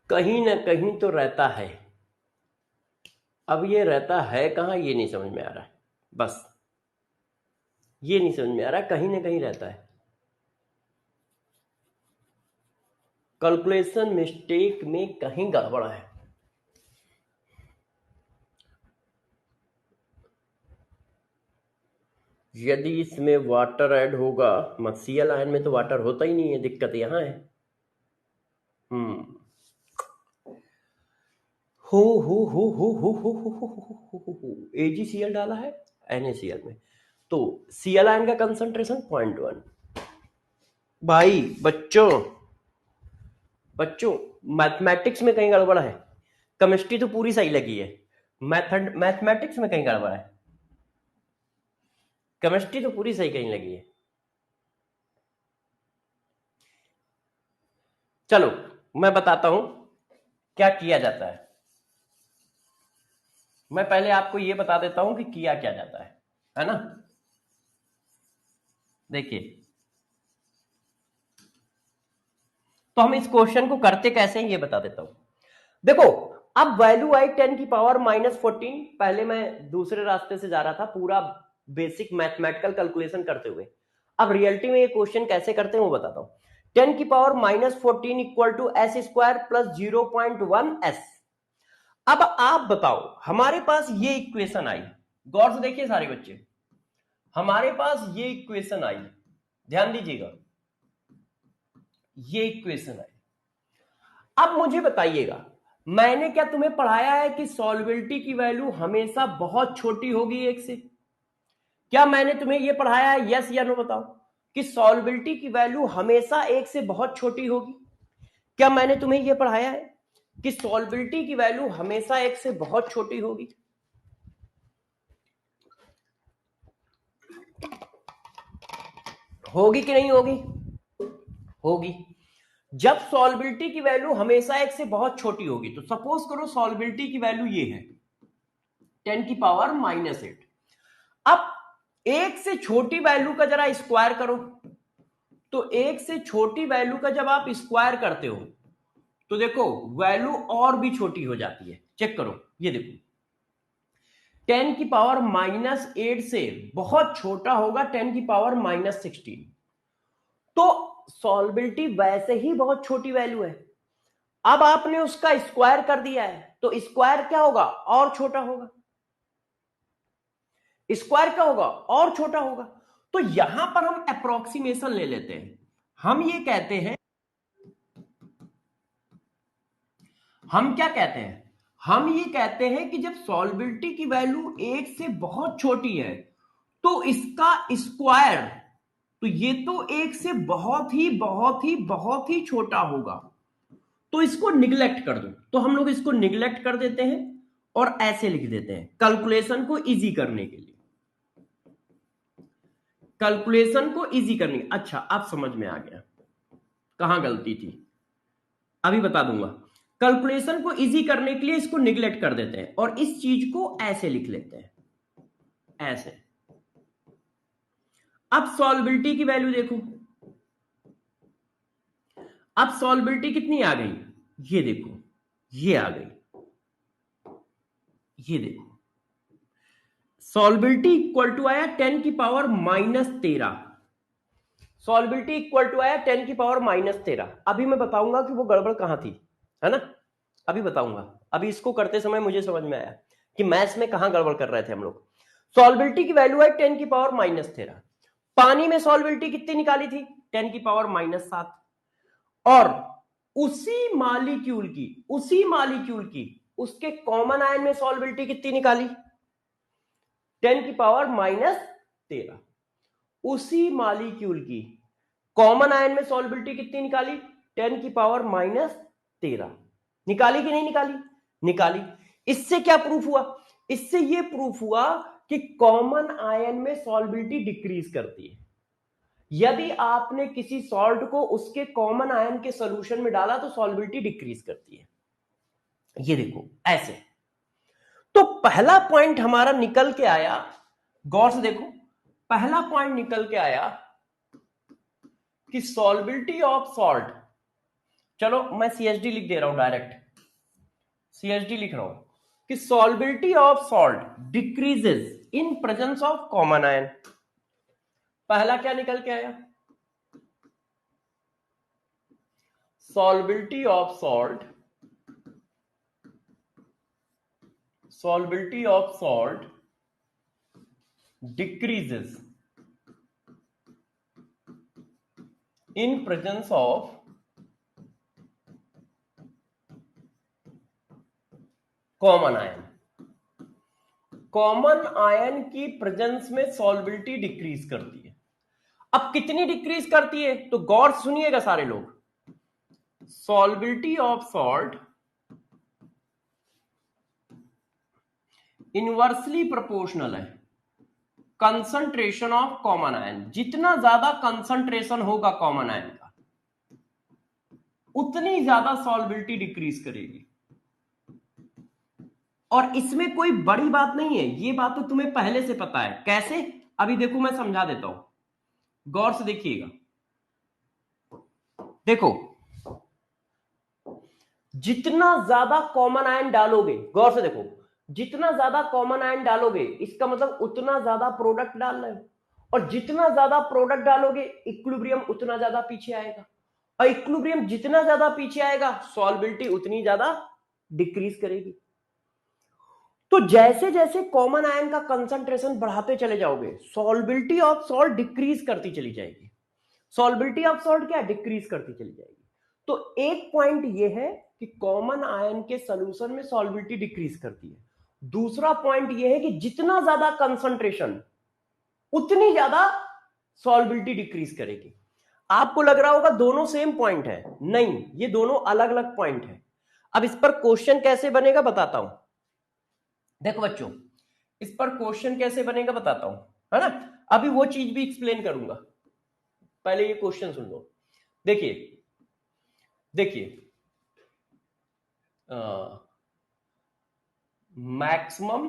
कहीं ना कहीं तो रहता है। अब ये रहता है कहाँ, ये नहीं समझ में आ रहा है। बस ये नहीं समझ में आ रहा, कहीं ना कहीं रहता है। कैलकुलेशन मिस्टेक में कहीं गड़बड़ है। यदि इसमें वाटर ऐड होगा, मक्सियल आयन में तो वाटर होता ही नहीं है, दिक्कत यहाँ है। हो AgCl डाला है NaCl में, तो Cl आयन का कंसंट्रेशन 0.1। भाई बच्चों मैथमेटिक्स में कहीं गड़बड़ है। केमिस्ट्री तो पूरी सही लगी है, मैथमेटिक्स में कहीं गड़बड़ है। केमिस्ट्री तो पूरी सही कहीं लगी है। चलो मैं बताता हूं क्या किया जाता है। मैं पहले आपको यह बता देता हूं कि किया क्या जाता है ना। देखिए, तो हम इस क्वेश्चन को करते कैसे हैं ये बता देता हूं। देखो, अब वैल्यू आई 10 की पावर -14। पहले मैं दूसरे रास्ते से जा रहा था, पूरा बेसिक मैथमेटिकल कैलकुलेशन करते हुए। अब रियलिटी में ये क्वेश्चन कैसे करते हैं वो बताता हूं। 10 की power -14 equal to s² plus 0.1s। अब आप बताओ, हमारे पास ये इक्वेशन आई, गौर से देखिए सारे बच्चे, हमारे पास ये इक्वेशन आई, ध्यान दीजिएगा, ये इक्वेशन आई। अब मुझे बताइएगा, मैंने क्या तुम्हें पढ़ाया है कि सॉल्युबिलिटी की वैल्यू हमेशा बहुत छोटी होगी एक से? क्या मैंने तुम्हें यह पढ़ाया है? यस या नो बताओ, कि सॉल्युबिलिटी की वैल्यू हमेशा एक से बहुत छोटी होगी। क्या मैंने तुम्हें यह पढ़ाया है कि सॉल्युबिलिटी की वैल्यू हमेशा एक से बहुत छोटी होगी? होगी कि नहीं होगी? होगी। जब सॉल्युबिलिटी की वैल्यू हमेशा एक से बहुत छोटी होगी, तो सपोज करो सॉल्युबिलिटी की वैल्यू ये है 10 की पावर -8। अब एक से छोटी वैल्यू का जरा स्क्वायर करो, तो एक से छोटी वैल्यू का जब आप स्क्वायर करते हो तो देखो वैल्यू और भी छोटी हो जाती है। चेक करो, ये देखो 10 की पावर -8 से बहुत छोटा होगा 10 की पावर -16। तो सॉल्युबिलिटी वैसे ही बहुत छोटी वैल्यू है। अब आपने उसका स्क्वायर कर दिया है तो स्क्वायर क्या होगा, और छोटा होगा, स्क्वायर क्या होगा, और छोटा होगा। तो यहां पर हम अप्रोक्सीमेशन ले लेते हैं, हम ये कहते हैं, हम क्या कहते हैं, हम ये कहते हैं कि जब सॉल्बिलिटी की वैल्यू 1 से बहुत छोटी है तो इसका स्क्वायर, तो ये तो 1 से बहुत ही बहुत ही बहुत ही छोटा होगा, तो इसको निगलेक्ट कर दो। तो हम लोग इसको निगलेक्ट कर देते हैं और ऐसे लिख देते हैं कैलकुलेशन को इजी करने के लिए, कैलकुलेशन को इजी करने। अच्छा अब समझ में आ गया कहां गलती थी, अभी बता दूंगा। कैलकुलेशन को इजी करने के लिए इसको निगलेक्ट कर देते हैं और इस चीज को ऐसे लिख लेते हैं, ऐसे। अब सॉल्बिलिटी की वैल्यू देखो, अब सॉल्बिलिटी कितनी आ गई, ये देखो, ये आ गई, ये देखो, सॉल्बिलिटी इक्वल टू आया 10 की पावर -13, सॉल्बिलिटी इक्वल टू आया 10 की पावर -13। अभी मैं बताऊंगा कि वो गड़बड़ कहां थी, है ना, अभी बताऊंगा। अभी इसको करते समय मुझे समझ में आया कि मैथ्स में कहां गड़बड़ कर रहे थे हम लोग। सॉल्बिलिटी की वैल्यू है 10 की पावर -13, पानी में सॉल्बिलिटी कितनी निकाली थी, 10 की पावर -7, और उसी मालिक्यूल की उसके कॉमन आयन में सॉल्बिलिटी कितनी निकाली, 10 की पावर -13। उसी मालिक्यूल की कॉमन आयन में सॉल्बिलिटी कितनी निकाली, 10 की पावर -13। निकाली कि नहीं निकाली, निकाली। इससे क्या प्रूफ हुआ, इससे यह प्रूफ हुआ कि कॉमन आयन में सॉल्बिलिटी डिक्रीज करती है। यदि आपने किसी सॉल्ट को उसके कॉमन आयन के सॉल्यूशन में डाला तो सॉल्बिलिटी डिक्रीज करती है, ये देखो ऐसे। तो पहला पॉइंट हमारा निकल के आया, गौर से देखो, पहला पॉइंट निकल के आया कि सॉल्बिलिटी ऑफ सॉल्ट, चलो मैं सीएचडी लिख दे रहा हूं, डायरेक्ट सीएचडी लिख रहा हूं कि solubility of salt decreases in presence of common ion. पहला क्या निकल के आया, solubility of salt decreases in presence of common ion. Common ion की प्रेजेंस में सॉल्बिलिटी डिक्रीज करती है। अब कितनी डिक्रीज करती है, तो गौर सुनिएगा सारे लोग, सॉल्बिलिटी ऑफ सॉल्ट इनवर्सली प्रोपोर्शनल है कंसंट्रेशन ऑफ कॉमन आयन। जितना ज्यादा कंसंट्रेशन होगा कॉमन आयन का, उतनी ज्यादा सॉल्बिलिटी डिक्रीज करेगी। और इसमें कोई बड़ी बात नहीं है, ये बात तो तुम्हें पहले से पता है। कैसे, अभी देखो मैं समझा देता हूं, गौर से देखिएगा। देखो जितना ज्यादा कॉमन आयन डालोगे, गौर से देखो, जितना ज्यादा कॉमन आयन डालोगे इसका मतलब उतना ज्यादा प्रोडक्ट डाल रहे हो, और जितना ज्यादा प्रोडक्ट डालोगे इक्विलिब्रियम उतना ज्यादा पीछे आएगा, और इक्विलिब्रियम जितना ज्यादा पीछे आएगा सॉल्बिलिटी उतनी ज्यादा डिक्रीज करेगी। तो जैसे जैसे कॉमन आयन का कंसंट्रेशन बढ़ाते चले जाओगे सॉल्बिलिटी ऑफ सॉल्ट डिक्रीज करती चली जाएगी। सॉल्बिलिटी ऑफ सॉल्ट क्या, डिक्रीज करती चली जाएगी। तो एक पॉइंट यह है कि कॉमन आयन के सॉल्यूशन में सॉल्बिलिटी डिक्रीज करती है। दूसरा पॉइंट यह है कि जितना ज्यादा कंसंट्रेशन उतनी ज्यादा सॉल्बिलिटी डिक्रीज करेगी। आपको लग रहा होगा दोनों सेम पॉइंट है, नहीं, ये दोनों अलग अलग पॉइंट है। अब इस पर क्वेश्चन कैसे बनेगा बताता हूं। देखो बच्चों, इस पर क्वेश्चन कैसे बनेगा बताता हूं, है ना। अभी वो चीज भी एक्सप्लेन करूंगा, पहले ये क्वेश्चन सुन लो। देखिए देखिए, maximum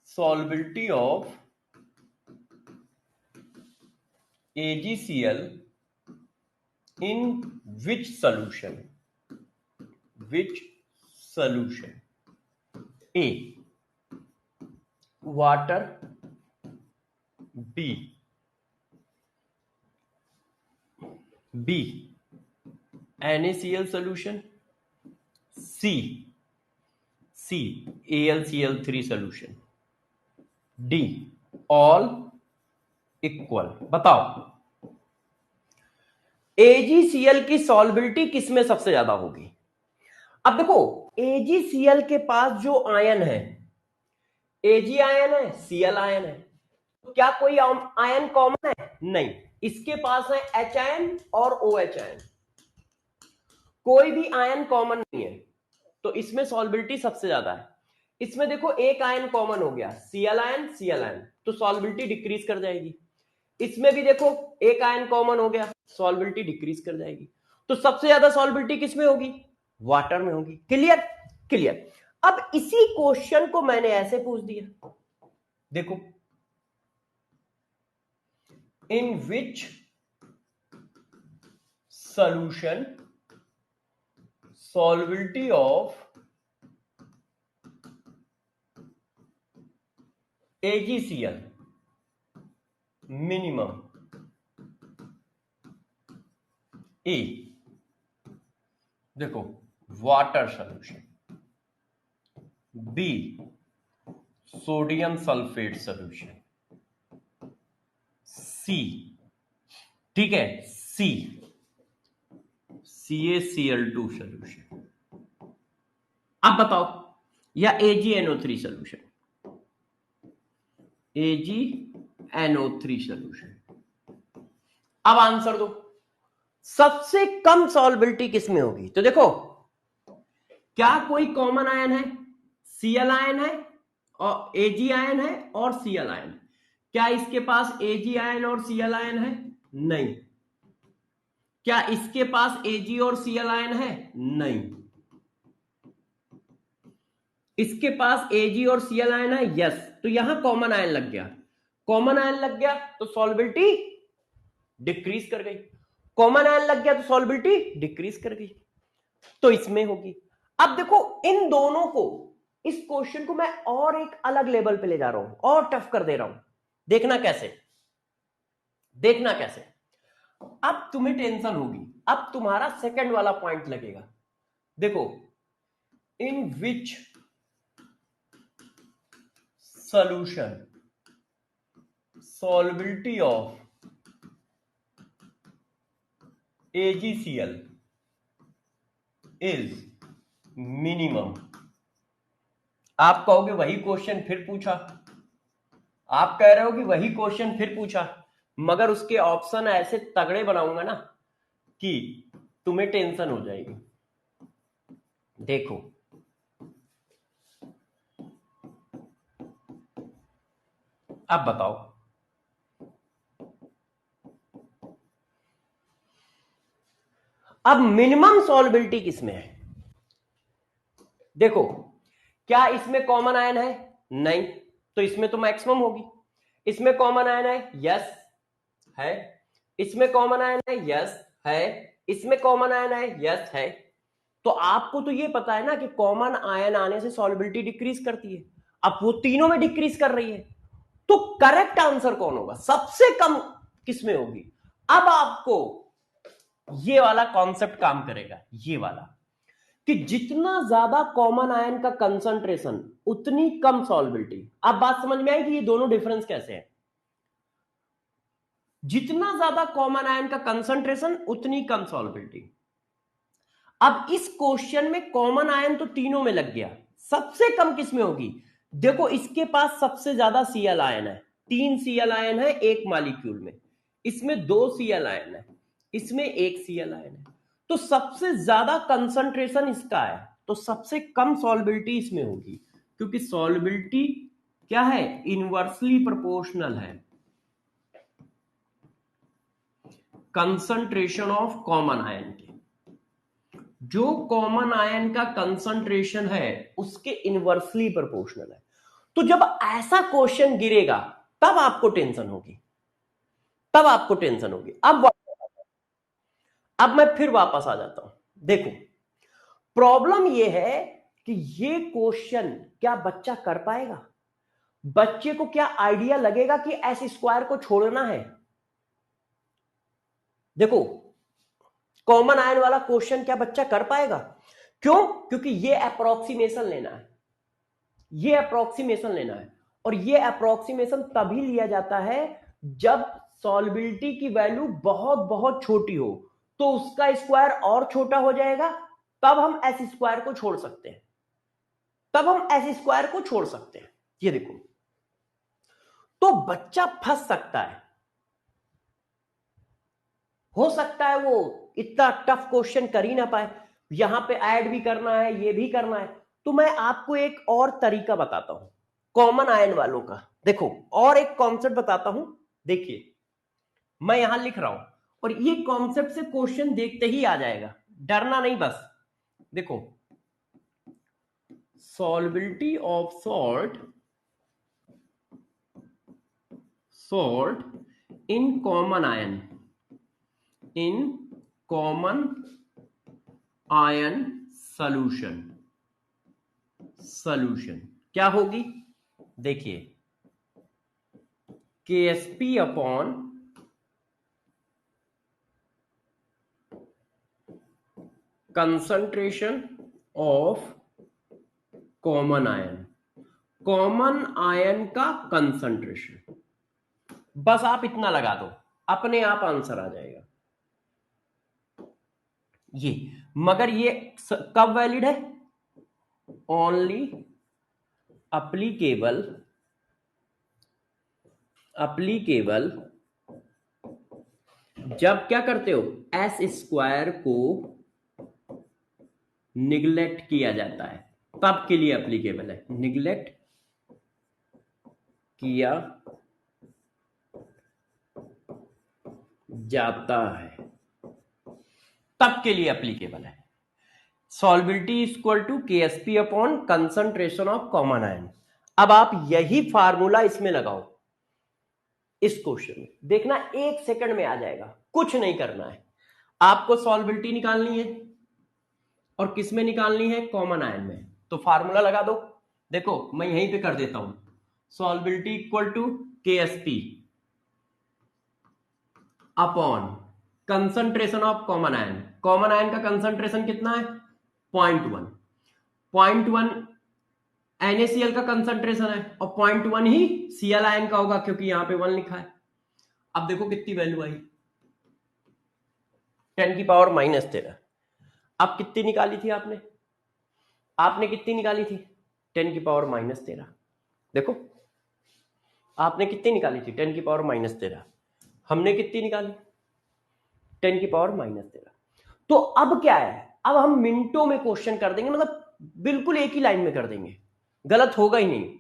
solubility of AgCl in which solution, A water, B NaCl solution, C AlCl3 solution, D all equal. बताओ AgCl की सॉल्बिलिटी किसमें सबसे ज्यादा होगी? अब देखो AgCl के पास जो आयन है, Ag आयन है, Cl आयन है, तो क्या कोई आयन कॉमन है? नहीं, इसके पास है H आयन और OH आयन, कोई भी आयन कॉमन नहीं है, तो इसमें सॉल्बिलिटी सबसे ज्यादा है। इसमें देखो एक आयन कॉमन हो गया, Cl आयन, तो सॉल्बिलिटी डिक्रीज कर जाएगी। इसमें भी देखो एक आयन कॉमन हो गया, सॉल्बिलिटी डिक्रीज कर जाएगी। तो सबसे ज्यादा सॉल्बिलिटी किसमें होगी? वाटर में होगी। क्लियर? क्लियर। अब इसी क्वेश्चन को मैंने ऐसे पूछ दिया, देखो, in which solution solubility of AgCl minimum, A देखो water solution, B sodium sulphate solution, C ठीक है C CaCl2 सॉल्यूशन। अब बताओ, या AgNO3 सॉल्यूशन, AgNO3 सॉल्यूशन। अब आंसर दो, सबसे कम सॉल्बिलिटी किसमें होगी? तो देखो, क्या कोई कॉमन आयन है? Cl आयन है और Ag आयन है और Cl आयन। क्या इसके पास Ag आयन और Cl आयन है? नहीं। क्या इसके पास Ag और Cl आयन है? नहीं। इसके पास Ag और Cl आयन है? यस। तो यहां कॉमन आयन लग गया, कॉमन आयन लग गया तो सॉल्बिलिटी डिक्रीज कर गई, कॉमन आयन लग गया तो सॉल्बिलिटी डिक्रीज कर गई, तो इसमें होगी। अब देखो इन दोनों को, इस क्वेश्चन को मैं और एक अलग लेवल पे ले जा रहा हूं और टफ कर दे रहा हूं। देखना कैसे, देखना कैसे। अब तुम्हें टेंशन होगी, अब तुम्हारा सेकंड वाला पॉइंट लगेगा। देखो, in which solution solubility of AgCl is minimum. आप कहोगे वही क्वेश्चन फिर पूछा, आप कह रहे हो कि वही क्वेश्चन फिर पूछा, मगर उसके ऑप्शन ऐसे तगड़े बनाऊंगा ना कि तुम्हें टेंशन हो जाएगी। देखो, अब बताओ, अब मिनिमम सॉल्बिलिटी किसमें है? देखो, क्या इसमें कॉमन आयन है? नहीं, तो इसमें तो मैक्सिमम होगी। इसमें कॉमन आयन है? यस है। इसमें कॉमन आयन है? यस है। इसमें कॉमन आयन है? यस है। तो आपको तो ये पता है ना कि कॉमन आयन आने से सॉल्बिलिटी डिक्रीज करती है, अब वो तीनों में डिक्रीज कर रही है, तो करेक्ट आंसर कौन होगा? सबसे कम किसमें होगी? अब आपको ये वाला कॉन्सेप्ट काम करेगा, ये वाला, कि जितना ज्यादा कॉमन आयन का कंसंट्रेशन उतनी कम सॉल्बिलिटी। अब बात समझ में आई कि ये दोनों डिफरेंस कैसे है? जितना ज्यादा कॉमन आयन का कंसंट्रेशन उतनी कम सॉल्बिलिटी। अब इस क्वेश्चन में कॉमन आयन तो तीनों में लग गया, सबसे कम किस में होगी? देखो, इसके पास सबसे ज्यादा Cl आयन है, 3 Cl आयन है एक मॉलिक्यूल में, इसमें 2 Cl आयन है, इसमें 1 Cl आयन है, तो सबसे ज्यादा कंसंट्रेशन इसका है, तो सबसे कम सॉल्बिलिटी इसमें होगी, क्योंकि सॉल्बिलिटी क्या है? इनवर्सली प्रोपोर्शनल है कंसंट्रेशन ऑफ कॉमन आयन के। जो कॉमन आयन का कंसंट्रेशन है उसके इनवर्सली प्रोपोर्शनल है। तो जब ऐसा क्वेश्चन गिरेगा तब आपको टेंशन होगी, तब आपको टेंशन होगी। अब मैं फिर वापस आ जाता हूं। देखो, प्रॉब्लम यह है कि ये क्वेश्चन क्या बच्चा कर पाएगा? बच्चे को क्या आइडिया लगेगा कि एस स्क्वायर को छोड़ना है? देखो, कॉमन आयन वाला क्वेश्चन क्या बच्चा कर पाएगा? क्यों? क्योंकि ये अप्रोक्सीमेशन लेना है, ये अप्रोक्सीमेशन लेना है, और ये अप्रोक्सीमेशन तभी लिया जाता है जब सॉल्बिलिटी की वैल्यू बहुत बहुत छोटी हो, तो उसका स्क्वायर और छोटा हो जाएगा, तब हम एस स्क्वायर को छोड़ सकते हैं, तब हम एस स्क्वायर को छोड़ सकते हैं। ये देखो, तो बच्चा फंस सकता है, हो सकता है वो इतना टफ क्वेश्चन कर ही ना पाए, यहां पे ऐड भी करना है, ये भी करना है। तो मैं आपको एक और तरीका बताता हूं कॉमन आयन वालों का। देखो, और एक कॉन्सेप्ट बताता हूं, देखिए मैं यहां लिख रहा हूं, और ये कॉन्सेप्ट से क्वेश्चन देखते ही आ जाएगा, डरना नहीं। बस देखो, solubility of salt in common ion, in common ion solution क्या होगी? देखिए, KSP upon concentration of common ion, common ion का कंसंट्रेशन। बस आप इतना लगा दो, अपने आप आंसर आ जाएगा ये। मगर ये कब वैलिड है? ओनली अप्लीकेबल जब क्या करते हो, एस स्क्वायर को निगलेक्ट किया जाता है, तब के लिए एप्लीकेबल है। निगलेक्ट किया जाता है तब के लिए एप्लीकेबल है। Solubility equal to KSP upon concentration of common ion. अब आप यही फार्मूला इसमें लगाओ, इस क्वेश्चन में देखना, 1 सेकंड में आ जाएगा, कुछ नहीं करना है। आपको सॉल्बिलिटी निकालनी है, और किस में निकालनी है? कॉमन आयन में। तो फार्मूला लगा दो। देखो मैं यहीं पे कर देता हूं, solubility equal to KSP upon concentration of common ion. Common ion का कंसंट्रेशन कितना है? 0.1। 0.1 NaCl का कंसंट्रेशन है, और 0.1 ही Cl आयन का होगा, क्योंकि यहां पे 1 लिखा है। अब देखो कितनी वैल्यू आई, 10⁻13। अब कितनी निकाली थी आपने? आपने कितनी निकाली थी? 10⁻13। देखो आपने कितनी निकाली थी? 10⁻13। हमने कितनी निकाली? 10⁻13। तो अब क्या है, अब हम मिनटों में क्वेश्चन कर देंगे, मतलब बिल्कुल एक ही लाइन में कर देंगे, गलत होगा ही नहीं,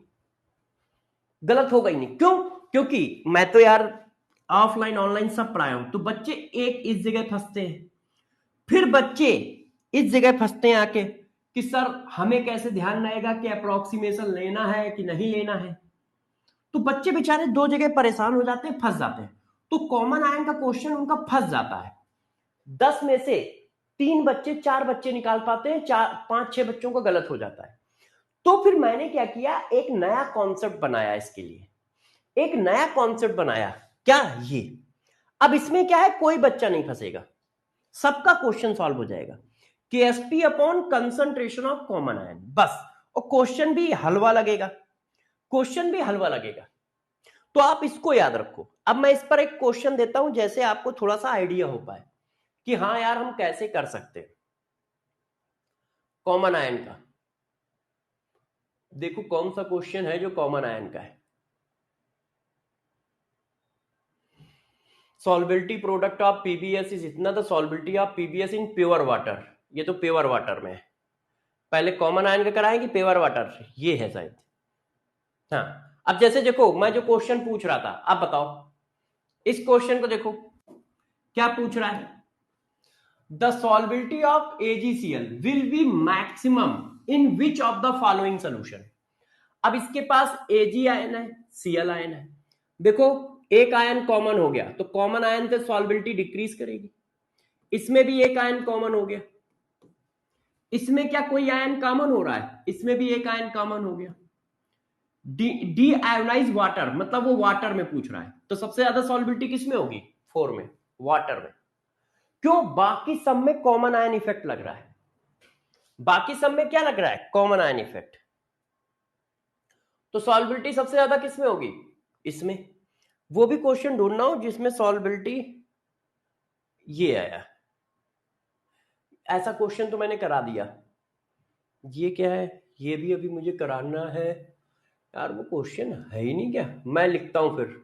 गलत होगा ही नहीं। क्यों? क्योंकि मैं तो यार ऑफलाइन ऑनलाइन सब पढ़ाया हूं, तो बच्चे एक इस जगह फंसते हैं, फिर बच्चे इस जगह फंसते हैं आके कि सर हमें कैसे ध्यान रहेगा कि अप्रोक्सीमेशन लेना है कि नहीं लेना है। तो बच्चे बेचारे दो जगह परेशान हो जाते हैं, फंस जाते हैं। तो कॉमन आयन का क्वेश्चन उनका फंस जाता है। 10 में से 3 बच्चे 4 बच्चे निकाल पाते हैं, 5-6 बच्चों का गलत हो जाता है। तो फिर मैंने क्या किया, एक नया कॉन्सेप्ट बनाया इसके लिए, एक नया कॉन्सेप्ट बनाया। क्या? ये अब इसमें क्या है, कोई बच्चा नहीं फंसेगा, सबका क्वेश्चन सॉल्व हो जाएगा। KSP upon concentration of common ion, बस। और क्वेश्चन भी हलवा लगेगा, क्वेश्चन भी हलवा लगेगा। तो आप इसको याद रखो। अब मैं इस पर एक क्वेश्चन देता हूं, जैसे आपको थोड़ा सा आइडिया हो पाए कि हाँ यार हम कैसे कर सकते हैं कॉमन आयन का। देखो कौन सा क्वेश्चन है जो कॉमन आयन का है। Solubility product of PBS is इतना, the solubility of PBS in pure water. ये तो प्योर वाटर में है, पहले कॉमन आयन का कराएंगे प्योर वाटर, ये है शायद। हाँ, अब जैसे देखो मैं जो क्वेश्चन पूछ रहा था, अब बताओ इस क्वेश्चन को देखो क्या पूछ रहा है। The solubility of AgCl will be maximum in which of the following solution. अब इसके पास Ag आयन है, Cl आयन है। देखो एक आयन कॉमन हो गया, तो कॉमन आयन से सॉल्बिलिटी डिक्रीज करेगी। इसमें भी एक आयन कॉमन हो गया, इसमें क्या कोई आयन कॉमन हो रहा है? इसमें भी एक आयन कॉमन हो गया। डी आयोनाइज वाटर, मतलब वो वाटर में पूछ रहा है, तो सबसे ज्यादा सॉल्बिलिटी किसमें होगी? 4 में, वाटर में। क्यों? बाकी सब में कॉमन आयन इफेक्ट लग रहा है। बाकी सब में क्या लग रहा है? Common ion effect. तो सॉल्बिलिटी सबसे ज्यादा किसमें होगी? इसमें। वो भी क्वेश्चन ढूंढना हो जिसमें सॉल्बिलिटी ये आया। ऐसा क्वेश्चन तो मैंने करा दिया। ये क्या है? ये भी अभी मुझे कराना है यार। वो क्वेश्चन है ही नहीं क्या? मैं लिखता हूं फिर।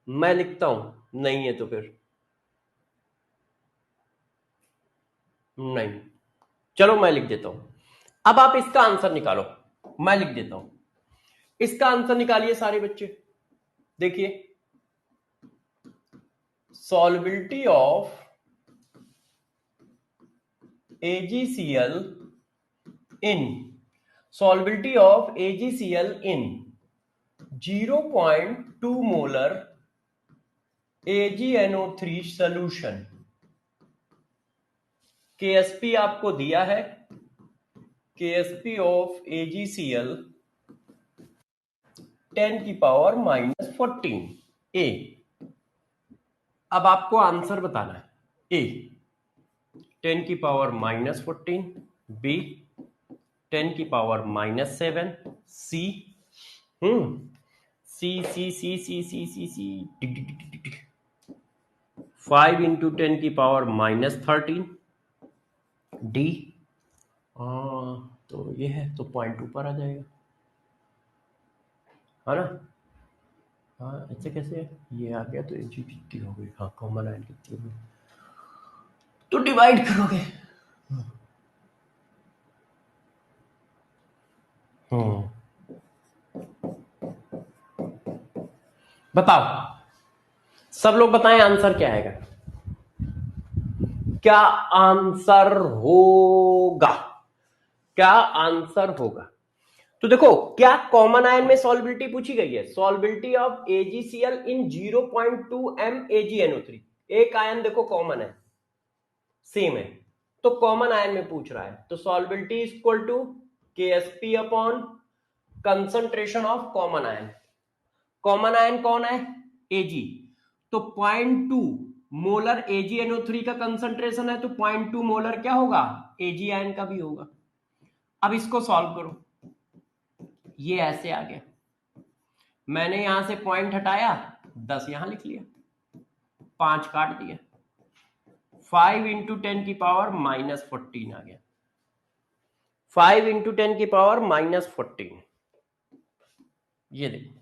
मैं लिखता हूं, नहीं है तो फिर नहीं। चलो मैं लिख देता हूं। अब आप इसका आंसर निकालो। मैं लिख देता हूं। इसका आंसर निकालिए सारे बच्चे। देखिए, सॉल्बिलिटी of AgCl in solubility of AgCl in 0.2 molar AgNO3 solution। KSP आपको दिया है, KSP ऑफ AgCl 10 की पावर -14 A। अब आपको आंसर बताना है। A 10 की पावर -14, B 10 की पावर -7, C C 5 इंटू 10 की पावर -13, D। तो ये है तो पॉइंट ऊपर आ जाएगा, है ना? हाँ, ऐसे कैसे है? ये आ गया तो Ag कितनी हो गई? हाँ, कॉमन आयन कितनी हो गई? तो डिवाइड करोगे। बताओ, सब लोग बताएं आंसर क्या आएगा? क्या आंसर होगा? क्या आंसर होगा? तो देखो, क्या कॉमन आयन में सॉल्बिलिटी पूछी गई है? Solubility of AgCl in 0.2 m AgNO3। एक आयन देखो कॉमन है, सेम है, तो कॉमन आयन में पूछ रहा है। तो solubility is equal to KSP upon concentration of common ion. Common ion कौन है? Ag। तो 0.2 मोलर AgNO3 का कंसंट्रेशन है, तो 0.2 मोलर क्या होगा? Ag आयन का भी होगा। अब इसको सॉल्व करो। ये ऐसे आ गया, मैंने यहां से पॉइंट हटाया, 10 यहां लिख लिया, 5 काट दिया, 5 इंटू 10 की पावर -14 आ गया। 5 इंटू 10 की पावर -14, ये देखो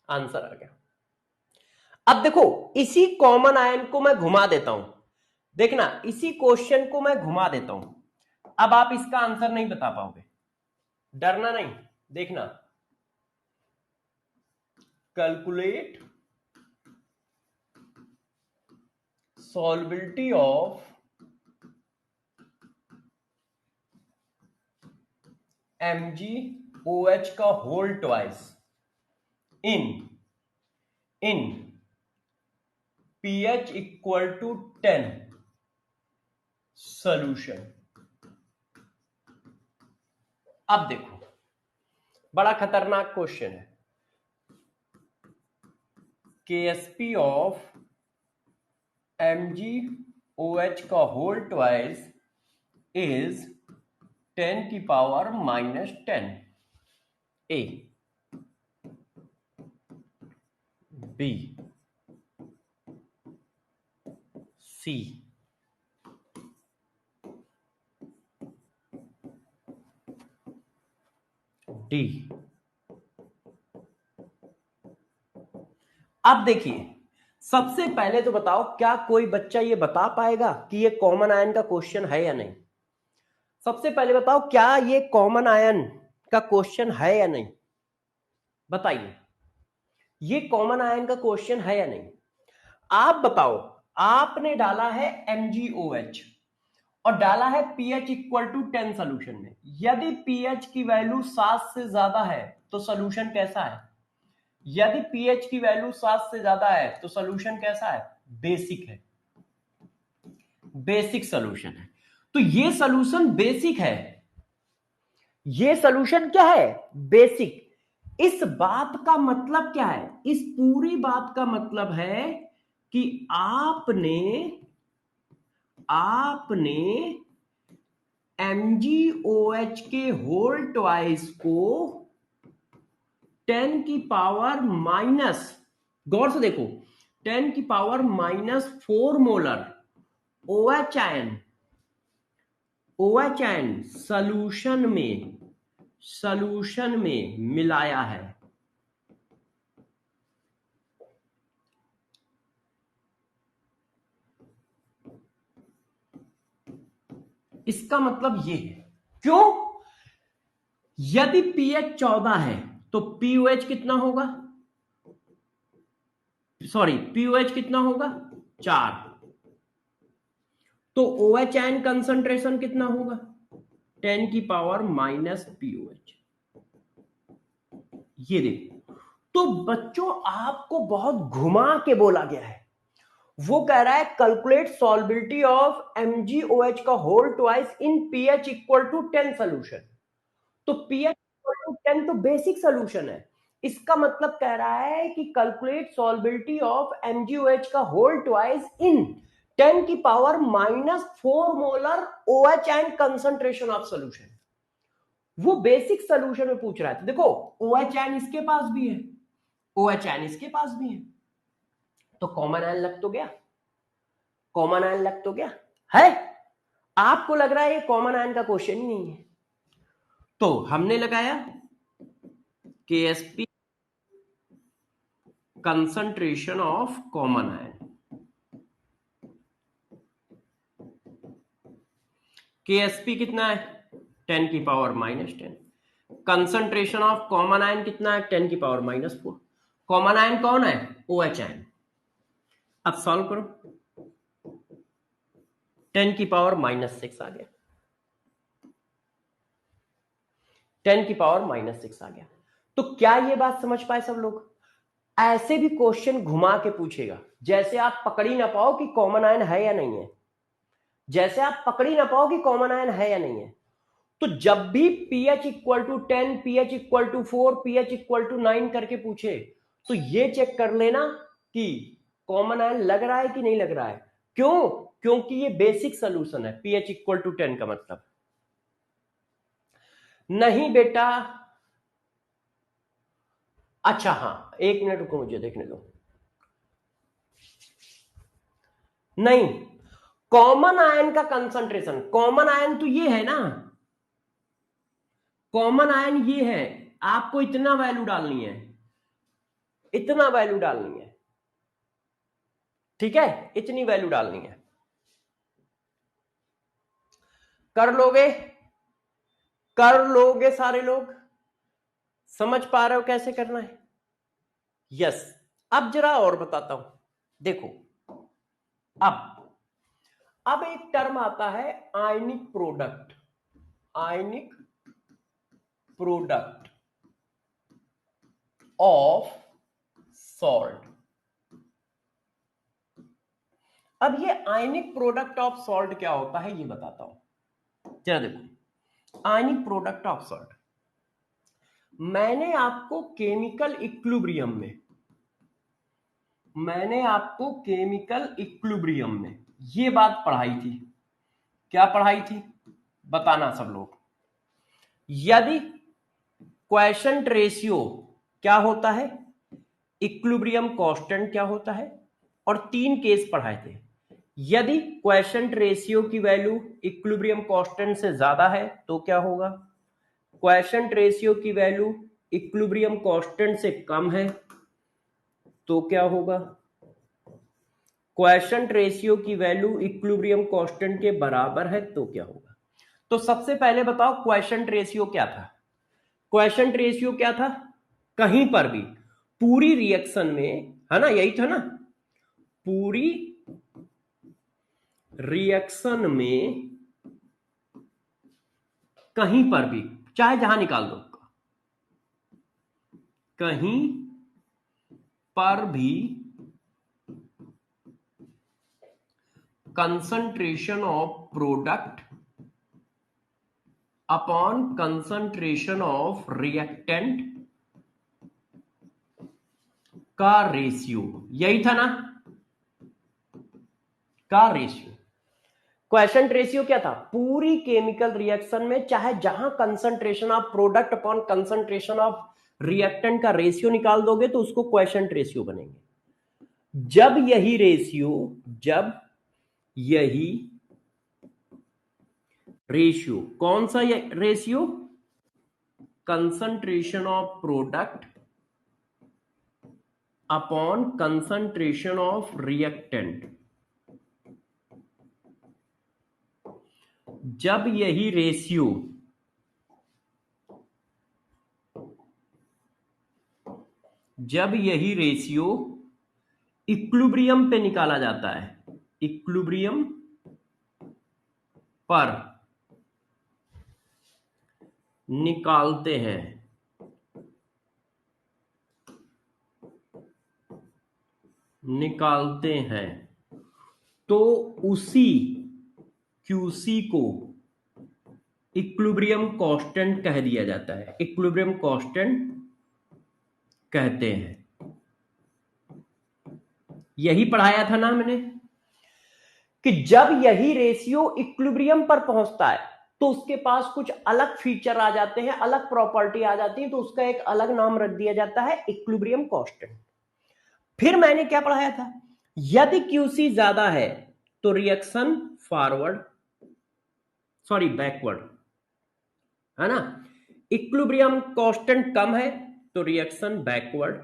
आंसर आ गया। अब देखो, इसी कॉमन आयन को मैं घुमा देता हूं। देखना, इसी क्वेश्चन को मैं घुमा देता हूं। अब आप इसका आंसर नहीं बता पाओगे, डरना नहीं। देखना, कैलकुलेट solubility of MgOH का whole twice in pH equal to 10 solution. अब देखो, बड़ा खतरनाक क्वेश्चन है। KSP ऑफ MgOH का होल ट्वाइस इज 10 की power -10। A, B, C, D। अब देखिए, सबसे पहले तो बताओ, क्या कोई बच्चा ये बता पाएगा कि ये कॉमन आयन का क्वेश्चन है या नहीं? सबसे पहले बताओ, क्या ये कॉमन आयन का क्वेश्चन है या नहीं? बताइए, ये कॉमन आयन का क्वेश्चन है या नहीं? आप बताओ। आपने डाला है MgOH और डाला है pH इक्वल टू 10 सोल्यूशन में। यदि pH की वैल्यू 7 से ज्यादा है तो सोल्यूशन कैसा है? यदि pH की वैल्यू 7 से ज्यादा है तो सोल्यूशन कैसा है? बेसिक है, बेसिक सोल्यूशन है। तो ये सोल्यूशन बेसिक है। ये सोल्यूशन क्या है? बेसिक। इस बात का मतलब क्या है? इस पूरी बात का मतलब है कि आपने आपने MgOH के होल ट्वाइस को 10 की पावर माइनस, गौर से देखो, 10 की power -4 molar OH ion solution में मिलाया है। इसका मतलब ये है, क्यों? यदि pH 14 है तो POH कितना होगा? सॉरी, POH कितना होगा? 4। तो OH आयन कंसंट्रेशन कितना होगा? 10 की पावर माइनस POH। ये देखो, तो बच्चों आपको बहुत घुमा के बोला गया है। वो कह रहा है कैलकुलेट सॉल्बिलिटी ऑफ MgOH का whole twice in pH equal to 10 solution. तो pH इक्वल टू 10 तो बेसिक सोल्यूशन है। इसका मतलब कह रहा है कि कैलकुलेट सॉल्बिलिटी ऑफ MgOH का होल ट्वाइस इन 10 की power -4 molar OH and concentration of solution. वो बेसिक सोल्यूशन में पूछ रहा है। तो देखो, OH एंड इसके पास भी है, OH एंड इसके पास भी है, तो कॉमन आयन लग तो गया, कॉमन आयन लग तो गया है। आपको लग रहा है ये कॉमन आयन का क्वेश्चन ही नहीं है, तो हमने लगाया KSP concentration of common ion. KSP कितना है? 10 की power -10। Concentration of common ion कितना है? 10 की पावर -4। कॉमन आयन कौन है? OH ion. अब सॉल्व करो, 10 की पावर -6 आ गया, 10 की पावर -6 आ गया। तो क्या ये बात समझ पाए सब लोग? ऐसे भी क्वेश्चन घुमा के पूछेगा, जैसे आप पकड़ ही ना पाओ कि कॉमन आयन है या नहीं है, जैसे आप पकड़ ही ना पाओ कि कॉमन आयन है या नहीं है। तो जब भी pH equal to 10, pH equal to 4, pH equal to 9 करके पूछे, तो ये चेक कर लेना कि कॉमन आयन लग रहा है कि नहीं लग रहा है। क्यों? क्योंकि ये बेसिक सोल्यूशन है, pH इक्वल टू 10 का मतलब। नहीं बेटा, अच्छा हाँ, 1 मिनट रुको, मुझे देखने दो। नहीं, कॉमन आयन का कंसंट्रेशन, कॉमन आयन तो ये है ना, कॉमन आयन ये है। आपको इतना वैल्यू डालनी है, इतना वैल्यू डालनी है, ठीक है, इतनी वैल्यू डालनी है। कर लोगे? कर लोगे सारे लोग? समझ पा रहे हो कैसे करना है? यस। अब जरा और बताता हूं, देखो, अब एक टर्म आता है ionic product, ionic product of salt. अब ये आयनिक प्रोडक्ट ऑफ सॉल्ट क्या होता है ये बताता हूं। जरा देखो, आयनिक प्रोडक्ट ऑफ सॉल्ट, मैंने आपको केमिकल इक्विलिब्रियम में ये बात पढ़ाई थी। क्या पढ़ाई थी बताना सब लोग। यदि क्वेशंट रेशियो क्या होता है, इक्विलिब्रियम कांस्टेंट क्या होता है, और 3 केस पढ़ाए थे। यदि क्वेशंट रेशियो की वैल्यू इक्विलिब्रियम कांस्टेंट से ज्यादा है तो क्या होगा, क्वेशंट रेशियो की वैल्यू इक्विलिब्रियम कांस्टेंट से कम है तो क्या होगा, क्वेशंट रेशियो की वैल्यू इक्विलिब्रियम कांस्टेंट के बराबर है तो क्या होगा। तो सबसे पहले बताओ क्वेशंट रेशियो क्या था? क्वेशंट रेशियो क्या था? कहीं पर भी पूरी रिएक्शन में, है ना, यही था ना, पूरी रिएक्शन में कहीं पर भी, चाहे जहां निकाल दो, कहीं पर भी concentration of product upon concentration of reactant का रेशियो, यही था ना, का रेशियो। क्वेशेंट रेशियो क्या था? पूरी केमिकल रिएक्शन में चाहे जहां concentration of product upon concentration of reactant का रेशियो निकाल दोगे तो उसको क्वेशेंट रेशियो बनेंगे। जब यही रेशियो कौन सा ratio? Concentration of product upon concentration of reactant, जब यही रेशियो इक्विलिब्रियम पे निकाला जाता है, इक्विलिब्रियम पर निकालते हैं तो उसी QC को इक्विलिब्रियम कांस्टेंट कह दिया जाता है, इक्विलिब्रियम कांस्टेंट कहते हैं। यही पढ़ाया था ना मैंने कि जब यही रेशियो इक्विलिब्रियम पर पहुंचता है तो उसके पास कुछ अलग फीचर आ जाते हैं, अलग प्रॉपर्टी आ जाती है, तो उसका एक अलग नाम रख दिया जाता है इक्विलिब्रियम कांस्टेंट। फिर मैंने क्या पढ़ाया था? यदि QC ज्यादा है तो रिएक्शन बैकवर्ड, है ना। इक्विलिब्रियम कांस्टेंट कम है तो रिएक्शन बैकवर्ड,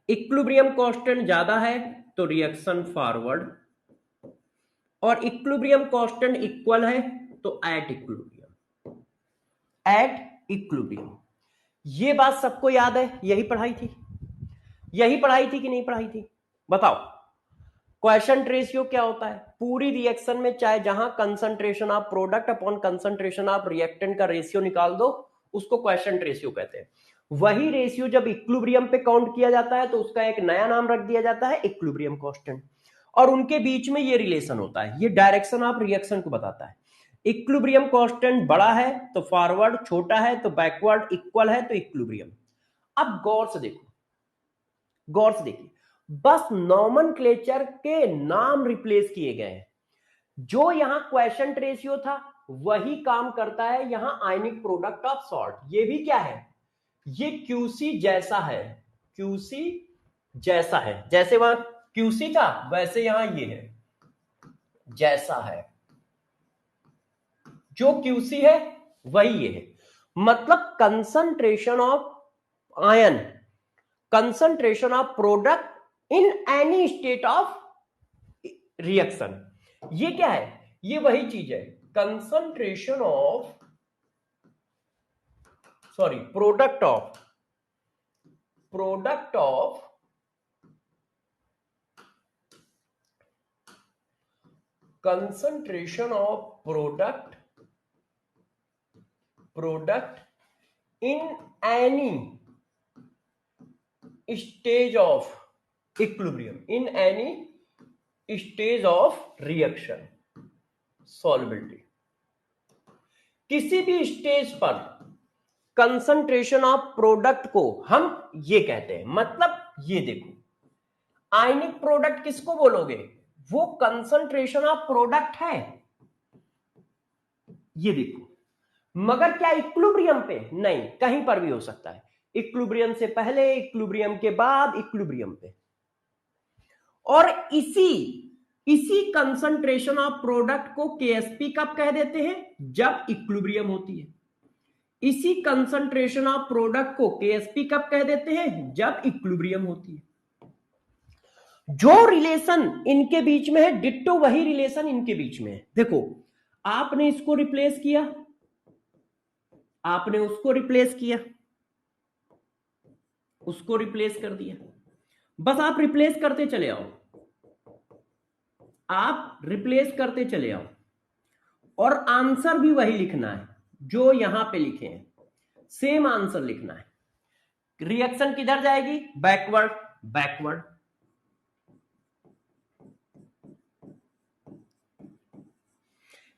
इक्विलिब्रियम कांस्टेंट ज्यादा है तो रिएक्शन फॉरवर्ड, और इक्विलिब्रियम कांस्टेंट इक्वल है तो एट इक्विलिब्रियम। ये बात सबको याद है? यही पढ़ाई थी कि नहीं पढ़ाई थी? बताओ। क्वेशेंट रेशियो क्या होता है? पूरी रिएक्शन में चाहे जहां concentration of product upon concentration of reactant का रेशियो निकाल दो उसको क्वेशेंट रेशियो कहते हैं। वही रेशियो जब इक्विलिब्रियम पे काउंट किया जाता है तो उसका एक नया नाम रख दिया जाता है इक्विलिब्रियम कांस्टेंट, और उनके बीच में ये रिलेशन होता है, ये डायरेक्शन ऑफ रिएक्शन को बताता है। इक्विलिब्रियम कांस्टेंट बड़ा है तो फॉरवर्ड, छोटा है तो बैकवर्ड, इक्वल है तो इक्विलिब्रियम। अब गौर से देखिए, बस नॉमेनक्लेचर के नाम रिप्लेस किए गए हैं। जो यहां क्वेशेंट रेशियो था वही काम करता है यहां आयनिक प्रोडक्ट ऑफ सॉल्ट। ये भी क्या है? ये QC जैसा है, जैसे वहां QC था वैसे यहां ये है, जैसा है। जो QC है वही ये है, मतलब concentration of ion, concentration of product in any state of reaction. ये क्या है? ये वही चीज है, concentration of product of concentration of product in any stage of equilibrium, in any stage of reaction solubility। किसी भी स्टेज पर कंसंट्रेशन ऑफ प्रोडक्ट को हम ये कहते हैं। मतलब ये देखो, आयनिक प्रोडक्ट किसको बोलोगे? वो कंसंट्रेशन ऑफ प्रोडक्ट है, ये देखो। मगर क्या इक्विलिब्रियम पे? नहीं, कहीं पर भी हो सकता है, इक्विलिब्रियम से पहले, इक्विलिब्रियम के बाद, इक्विलिब्रियम पे। और इसी कंसंट्रेशन ऑफ प्रोडक्ट को KSP कब कह देते हैं? जब इक्विलिब्रियम होती है। इसी कंसंट्रेशन ऑफ प्रोडक्ट को KSP कब कह देते हैं? जब इक्विलिब्रियम होती है। जो रिलेशन इनके बीच में है डिट्टो वही रिलेशन इनके बीच में है। देखो, आपने इसको रिप्लेस किया, आपने उसको रिप्लेस किया, उसको रिप्लेस कर दिया। बस आप रिप्लेस करते चले आओ, आप रिप्लेस करते चले आओ, और आंसर भी वही लिखना है जो यहां पे लिखे हैं, सेम आंसर लिखना है। रिएक्शन किधर जाएगी? Backward, backward.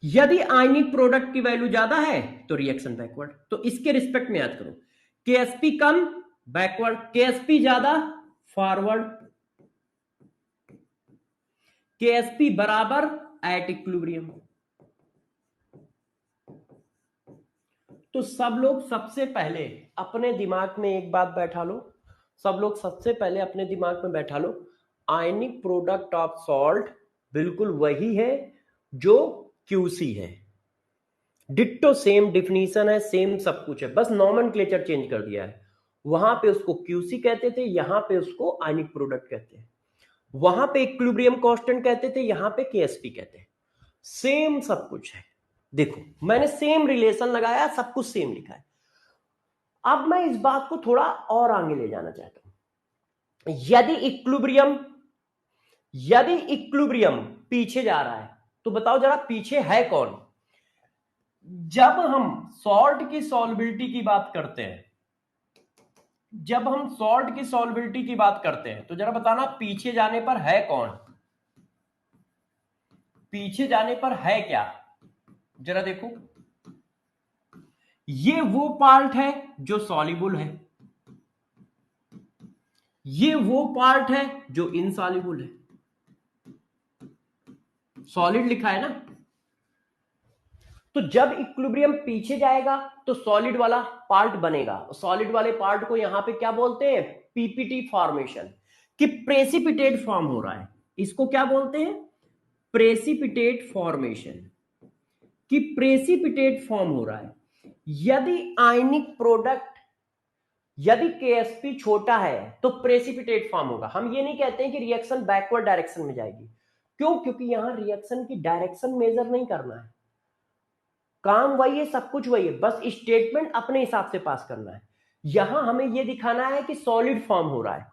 यदि आयनिक प्रोडक्ट की वैल्यू ज्यादा है तो रिएक्शन बैकवर्ड। तो इसके रिस्पेक्ट में याद करो, KSP कम बैकवर्ड, KSP ज्यादा फॉरवर्ड, KSP बराबर एट इक्विलिब्रियम। तो सब लोग सबसे पहले अपने दिमाग में एक बात बैठा लो, सब लोग सबसे पहले अपने दिमाग में बैठा लो, आयनिक प्रोडक्ट ऑफ सॉल्ट बिल्कुल वही है जो QC है। डिट्टो सेम डिफिनीशन है, सेम सब कुछ है, बस नॉमेनक्लेचर चेंज कर दिया है। वहां पे उसको QC कहते थे, यहां पे उसको आयनिक प्रोडक्ट कहते हैं। वहां पे इक्विलिब्रियम कांस्टेंट कहते थे, यहां पे KSP कहते हैं। सेम सब कुछ है। देखो मैंने सेम रिलेशन लगाया, सब कुछ सेम लिखा है। अब मैं इस बात को थोड़ा और आगे ले जाना चाहता हूं। यदि इक्विलिब्रियम पीछे जा रहा है तो बताओ जरा पीछे है कौन? जब हम सॉल्ट की सॉल्युबिलिटी की बात करते हैं, जब हम सॉल्ट की सॉल्युबिलिटी की बात करते हैं तो जरा बताना पीछे जाने पर है कौन? पीछे जाने पर है क्या? जरा देखो, ये वो पार्ट है जो सॉल्युबल है, ये वो पार्ट है जो इनसॉल्युबल है। सॉलिड लिखा है ना, तो जब इक्विलिब्रियम पीछे जाएगा तो सॉलिड वाला पार्ट बनेगा। सॉलिड वाले पार्ट को यहां पे क्या बोलते हैं? PPT फॉर्मेशन, कि प्रेसिपिटेट फॉर्म हो रहा है। इसको क्या बोलते हैं? प्रेसिपिटेट फॉर्मेशन, कि प्रेसिपिटेट फॉर्म हो रहा है। यदि आयनिक प्रोडक्ट, यदि KSP छोटा है तो प्रेसिपिटेट फॉर्म होगा। हम ये नहीं कहते हैं कि रिएक्शन बैकवर्ड डायरेक्शन में जाएगी। क्यों? क्योंकि यहां रिएक्शन की डायरेक्शन मेजर नहीं करना है, काम वही है, सब कुछ वही है, बस स्टेटमेंट अपने हिसाब से पास करना है। यहां हमें यह दिखाना है कि सॉलिड फॉर्म हो रहा है।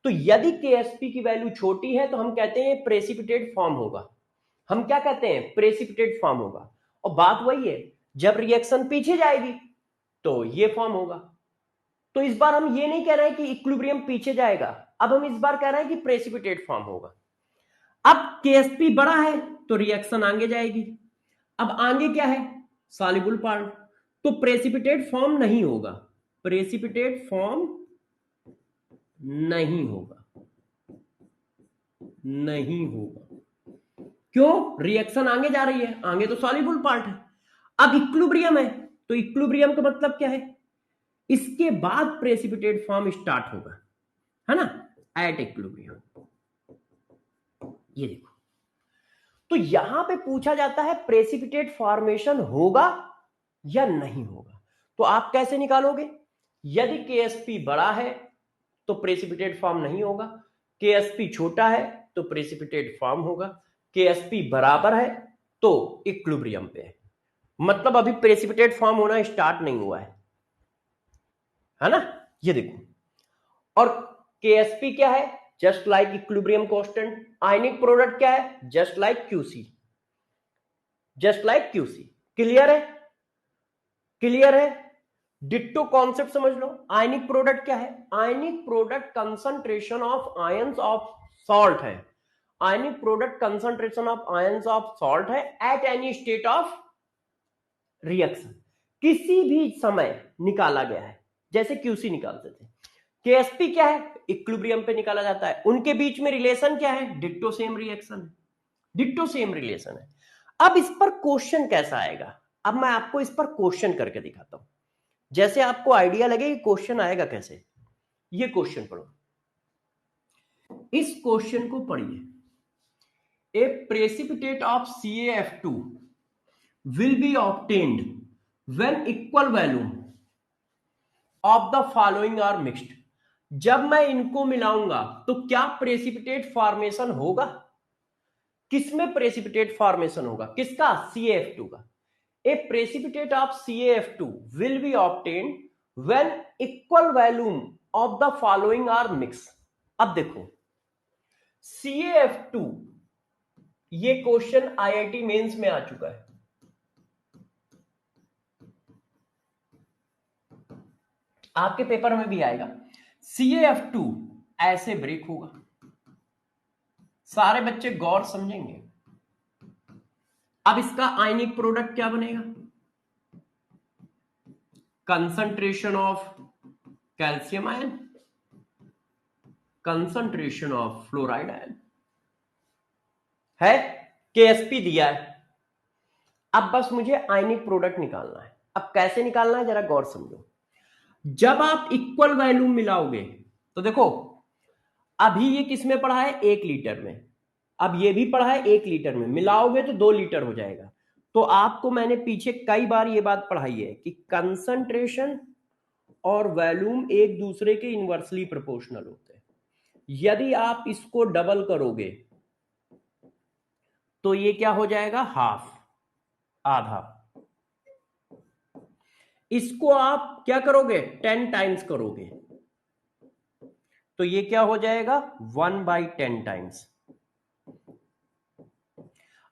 तो यदि KSP की वैल्यू छोटी है तो हम कहते हैं प्रेसिपिटेट फॉर्म होगा। हम क्या कहते हैं? प्रेसिपिटेट फॉर्म होगा। और बात वही है, जब रिएक्शन पीछे जाएगी तो ये फॉर्म होगा। तो इस बार हम ये नहीं कह रहे हैं कि इक्विलिब्रियम पीछे जाएगा, अब हम इस बार कह रहे हैं कि प्रेसिपिटेट फॉर्म होगा। अब KSP बड़ा है तो रिएक्शन आगे जाएगी। अब आगे क्या है? सॉल्युबल पार्ट, तो प्रेसिपिटेट फॉर्म नहीं होगा, प्रेसिपिटेट फॉर्म नहीं होगा, नहीं होगा। क्यों? रिएक्शन आगे जा रही है, आगे तो सॉल्युबल पार्ट है। अब इक्विलिब्रियम है, तो इक्विलिब्रियम का मतलब क्या है? इसके बाद प्रेसिपिटेट फॉर्म स्टार्ट होगा, है ना, एट इक्विलिब्रियम। ये देखो, तो यहां पे पूछा जाता है प्रेसिपिटेट फॉर्मेशन होगा या नहीं होगा। तो आप कैसे निकालोगे? यदि KSP बड़ा है तो प्रेसिपिटेट फॉर्म नहीं होगा, KSP छोटा है तो प्रेसिपिटेट फॉर्म होगा, KSP बराबर है तो इक्विलिब्रियम पे है। मतलब अभी प्रेसिपिटेट फॉर्म होना स्टार्ट नहीं हुआ है ना। ये देखो, और KSP क्या है? Just like equilibrium constant. Ionic product क्या है? Just like QC, just like QC। Clear है? क्लियर है? डिट्टो कॉन्सेप्ट समझ लो। आयनिक प्रोडक्ट क्या है? Ionic product concentration of ions of salt है। Ionic product concentration of ions of salt है at any state of reaction, किसी भी समय निकाला गया है, जैसे QC निकालते थे। KSP क्या है? इक्विलिब्रियम पे निकाला जाता है। उनके बीच में रिलेशन क्या है? डिट्टो सेम रिएक्शन है, डिट्टो सेम रिलेशन है। अब इस पर क्वेश्चन कैसा आएगा? अब मैं आपको इस पर क्वेश्चन करके दिखाता हूं, जैसे आपको आइडिया लगे कि क्वेश्चन आएगा कैसे। ये क्वेश्चन पढ़ो, इस क्वेश्चन को पढ़िए। A precipitate of CaF2 will be obtained when equal volume of the following are mixed। जब मैं इनको मिलाऊंगा तो क्या प्रेसिपिटेट फॉर्मेशन होगा? किसमें प्रेसिपिटेट फॉर्मेशन होगा? किसका? CaF2 का। A precipitate of CaF2 will be obtained when equal volume of the following are mixed। अब देखो, CaF2, ये क्वेश्चन IIT मेंस में आ चुका है। आपके पेपर में भी आएगा। CaF2 ऐसे ब्रेक होगा, सारे बच्चे गौर समझेंगे। अब इसका आयनिक प्रोडक्ट क्या बनेगा? Concentration of calcium ion, concentration of fluoride ion. है, KSP दिया है। अब बस मुझे आयनिक प्रोडक्ट निकालना है। अब कैसे निकालना है जरा गौर समझो। जब आप इक्वल वैल्यूम मिलाओगे तो देखो, अभी ये किस में पड़ा है, 1 लीटर में, अब ये भी पड़ा है 1 लीटर में, मिलाओगे तो 2 लीटर हो जाएगा। तो आपको मैंने पीछे कई बार ये बात पढ़ाई है कि कंसंट्रेशन और वॉल्यूम एक दूसरे के इनवर्सली प्रोपोर्शनल होते हैं। यदि आप इसको डबल करोगे तो ये क्या हो जाएगा, हाफ, आधा। इसको आप क्या करोगे, 10 टाइम्स करोगे तो ये क्या हो जाएगा, 1/10 टाइम्स।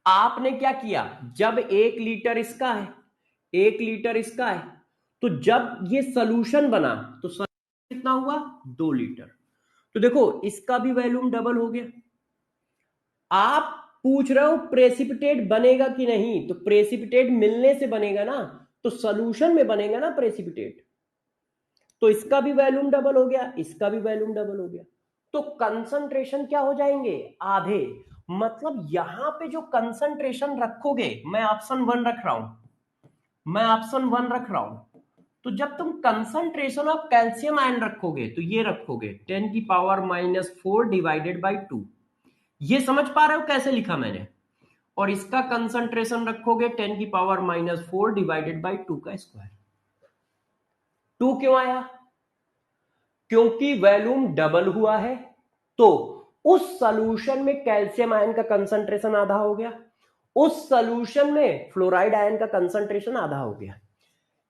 आपने क्या किया, जब 1 लीटर इसका है, 1 लीटर इसका है, तो जब ये सोल्यूशन बना तो सोल्यूशन कितना हुआ, 2 लीटर। तो देखो इसका भी वॉल्यूम डबल हो गया। आप पूछ रहे हो प्रेसिपिटेट बनेगा कि नहीं, तो प्रेसिपिटेट मिलने से बनेगा ना, तो सोल्यूशन में बनेगा ना प्रेसिपिटेट। तो इसका भी वॉल्यूम डबल हो गया, इसका भी वॉल्यूम डबल हो गया, तो कंसंट्रेशन क्या हो जाएंगे, आधे। मतलब यहां पे जो कंसंट्रेशन रखोगे, मैं ऑप्शन 1 रख रहा हूं, मैं ऑप्शन 1 रख रहा हूं, तो जब तुम कंसंट्रेशन ऑफ कैल्शियम आयन रखोगे तो ये रखोगे 10⁻⁴ डिवाइडेड बाई 2। ये समझ पा रहे हो कैसे लिखा मैंने। और इसका कंसंट्रेशन रखोगे 10⁻⁴ डिवाइडेड बाई 2 का स्क्वायर। 2 क्यों आया, क्योंकि वॉल्यूम डबल हुआ है, तो उस सॉल्यूशन में कैल्शियम आयन का कंसंट्रेशन आधा हो गया, उस सॉल्यूशन में फ्लोराइड आयन का कंसंट्रेशन आधा हो गया।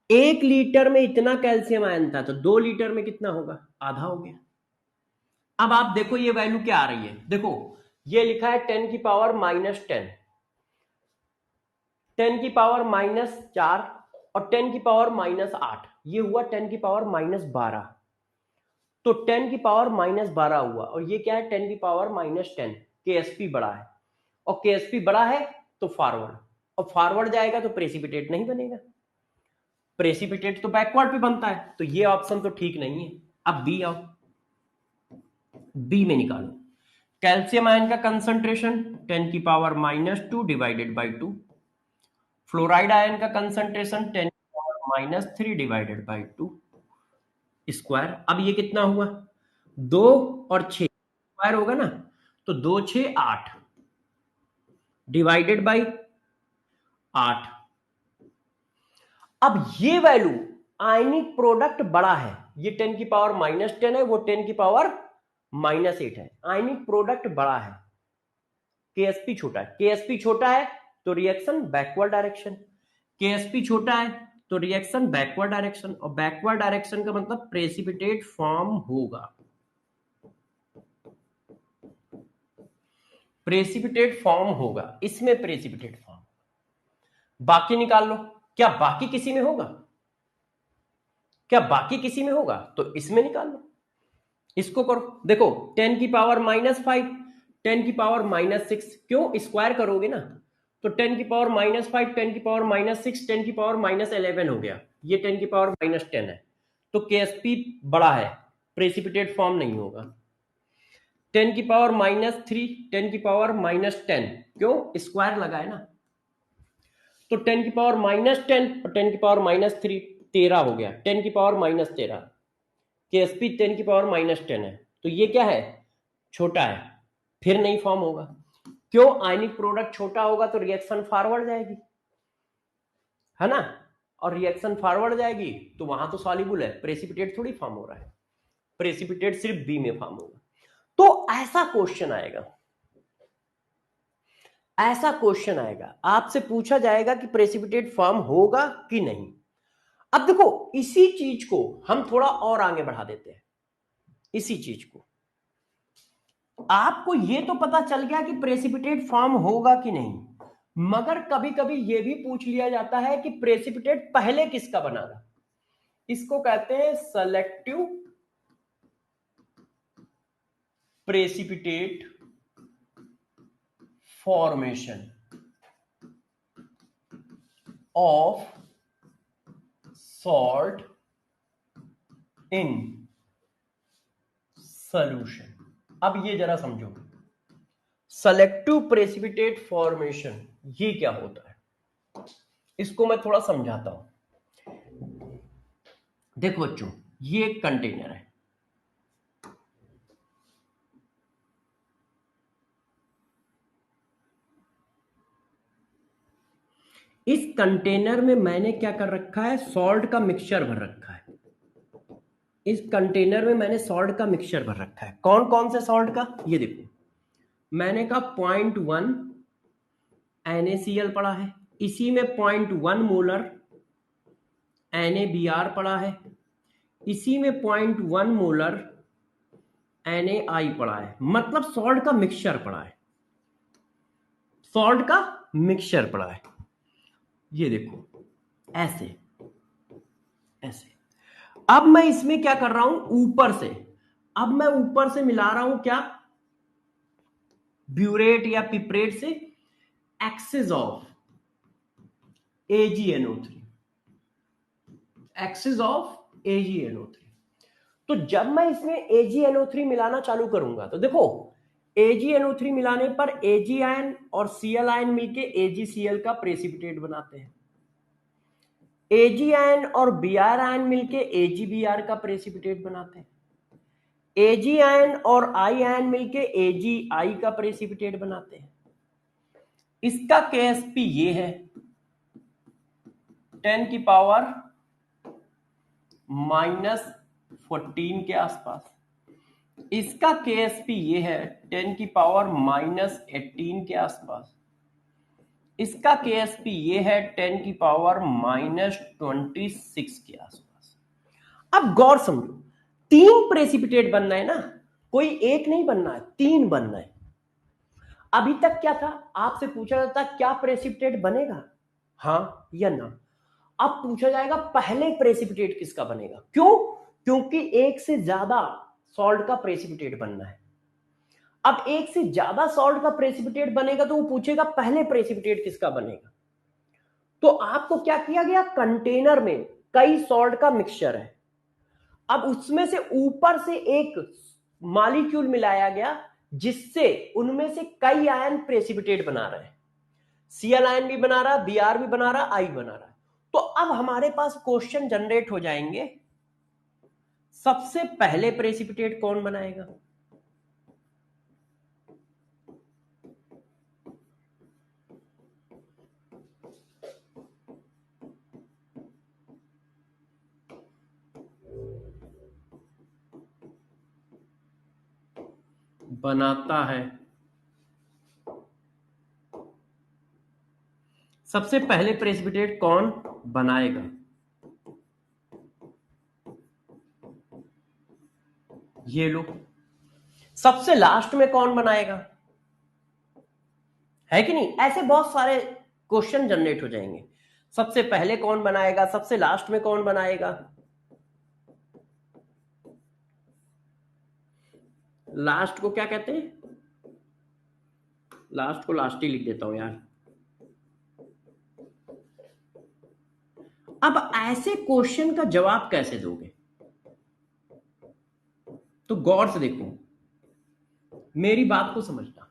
1 लीटर में इतना कैल्शियम आयन था, तो 2 लीटर में कितना होगा, आधा हो गया। अब आप देखो ये वैल्यू क्या आ रही है, देखो ये लिखा है 10⁻⁻10, 10⁻⁻4 और 10⁻⁻8, ये हुआ 10⁻⁻12। तो 10⁻⁻12 हुआ, और ये क्या है 10⁻⁻10। KSP बड़ा है, और KSP बड़ा है तो फॉरवर्ड, और फॉरवर्ड जाएगा तो प्रेसिपिटेट नहीं बनेगा, प्रेसिपिटेट तो बैकवर्ड पे बनता है, तो ये ऑप्शन तो ठीक नहीं है। अब बी आओ, बी में निकालो कैल्शियम आयन का concentration 10⁻⁻2 divided by 2, fluoride ion का कंसंट्रेशन 10⁻⁻3 डिवाइडेड बाई 2 स्क्वायर। अब ये कितना हुआ, 2 और 6 स्क्वायर होगा ना, तो 2 6 8 डिवाइडेड बाई 8। अब ये वैल्यू आयनिक प्रोडक्ट बड़ा है, ये 10⁻⁻10 है, वो 10⁻⁻8 है, आयनिक प्रोडक्ट बड़ा है, KSP छोटा है। KSP छोटा है तो रिएक्शन बैकवर्ड डायरेक्शन, KSP छोटा है तो रिएक्शन बैकवर्ड डायरेक्शन, और बैकवर्ड डायरेक्शन का मतलब प्रेसिपिटेट फॉर्म होगा, प्रेसिपिटेट फॉर्म होगा, इसमें प्रेसिपिटेट फॉर्म। बाकी निकाल लो, क्या बाकी किसी में होगा, क्या बाकी किसी में होगा, तो इसमें निकाल लो, इसको करो। देखो 10⁻⁻5, 10⁻⁻6, क्यों स्क्वायर करोगे ना, तो 10⁻⁻5, 10⁻⁻6, 10⁻11 हो गया, ये 10⁻10 है, तो KSP बड़ा है, प्रेसिपिटेट फॉर्म नहीं होगा। 10⁻3, 10⁻10, क्यों स्क्वायर लगा है ना, तो 10⁻10 और 10⁻3 13 हो गया, 10⁻13, KSP 10⁻10 है, तो ये क्या है, छोटा है, फिर नहीं फॉर्म होगा। क्यों, आयनिक प्रोडक्ट छोटा होगा तो रिएक्शन फॉरवर्ड जाएगी, है ना, और रिएक्शन फॉरवर्ड जाएगी तो वहां तो सॉल्युबल है, प्रेसिपिटेट थोड़ी फॉर्म हो रहा है, प्रेसिपिटेट सिर्फ बी में फॉर्म होगा। तो ऐसा क्वेश्चन आएगा, ऐसा क्वेश्चन आएगा, आपसे पूछा जाएगा कि प्रेसिपिटेट फॉर्म होगा कि नहीं। अब देखो इसी चीज को हम थोड़ा और आगे बढ़ा देते हैं, इसी चीज को, आपको ये तो पता चल गया कि प्रेसिपिटेट फॉर्म होगा कि नहीं, मगर कभी कभी ये भी पूछ लिया जाता है कि प्रेसिपिटेट पहले किसका बना, इसको कहते हैं selective precipitate formation of salt in solution. अब ये जरा समझो, सेलेक्टिव प्रेसिपिटेट फॉर्मेशन ये क्या होता है, इसको मैं थोड़ा समझाता हूं। देखो बच्चों, ये एक कंटेनर है, इस कंटेनर में मैंने क्या कर रखा है, सॉल्ट का मिक्सचर भर रखा है। इस कंटेनर में मैंने सॉल्ट का मिक्सचर भर रखा है। कौन कौन से सॉल्ट का, ये देखो, मैंने कहा 0.1 NaCl पड़ा है, इसी में 0.1 मोलर NaBr पड़ा है, इसी में 0.1 मोलर NaI पड़ा है। मतलब सॉल्ट का मिक्सचर पड़ा है, सॉल्ट का मिक्सचर पड़ा है। ये देखो ऐसे ऐसे। अब मैं इसमें क्या कर रहा हूं, ऊपर से, अब मैं ऊपर से मिला रहा हूं क्या, ब्यूरेट या पिपरेट से access of AgNO3, access of AgNO3। तो जब मैं इसमें AgNO3 मिलाना चालू करूंगा तो देखो, AgNO3 मिलाने पर Ag आयन और Cl आयन मिलके AgCl का प्रेसिपिटेट बनाते हैं, Ag आयन और Br आयन मिलके AgBr का प्रेसिपिटेट बनाते हैं, Ag आयन और I आयन मिलके AgI का प्रेसिपिटेट बनाते हैं। इसका KSP ये है 10 की पावर -14 के आसपास, इसका KSP ये है 10 की पावर -18 के आसपास, इसका KSP ये है 10 की पावर -26 के आसपास। अब गौर समझो, 3 प्रेसिपिटेट बनना है ना, कोई एक नहीं बनना है, 3 बनना है। अभी तक क्या था, आपसे पूछा जाता क्या प्रेसिपिटेट बनेगा, हाँ या ना। अब पूछा जाएगा पहले प्रेसिपिटेट किसका बनेगा, क्यों, क्योंकि एक से ज्यादा सॉल्ट का प्रेसिपिटेट बनना है। अब एक से ज्यादा सॉल्ट का प्रेसिपिटेट बनेगा तो वो पूछेगा पहले प्रेसिपिटेट किसका बनेगा। तो आपको क्या किया गया, कंटेनर में कई सॉल्ट का मिक्सचर है, अब उसमें से ऊपर से एक मॉलिक्यूल मिलाया गया जिससे उनमें से कई आयन प्रेसिपिटेट बना रहे हैं, Cl आयन भी बना रहा, Br भी बना रहा, I बना रहा है। तो अब हमारे पास क्वेश्चन जनरेट हो जाएंगे, सबसे पहले प्रेसिपिटेट कौन बनाएगा, बनाता है, सबसे पहले प्रेसिपिटेट कौन बनाएगा, ये लो। सबसे लास्ट में कौन बनाएगा, है कि नहीं, ऐसे बहुत सारे क्वेश्चन जनरेट हो जाएंगे। सबसे पहले कौन बनाएगा, सबसे लास्ट में कौन बनाएगा, लास्ट को क्या कहते हैं, लास्ट को लास्ट ही लिख देता हूं यार। अब ऐसे क्वेश्चन का जवाब कैसे दोगे, तो गौर से देखो, मेरी बात को समझना,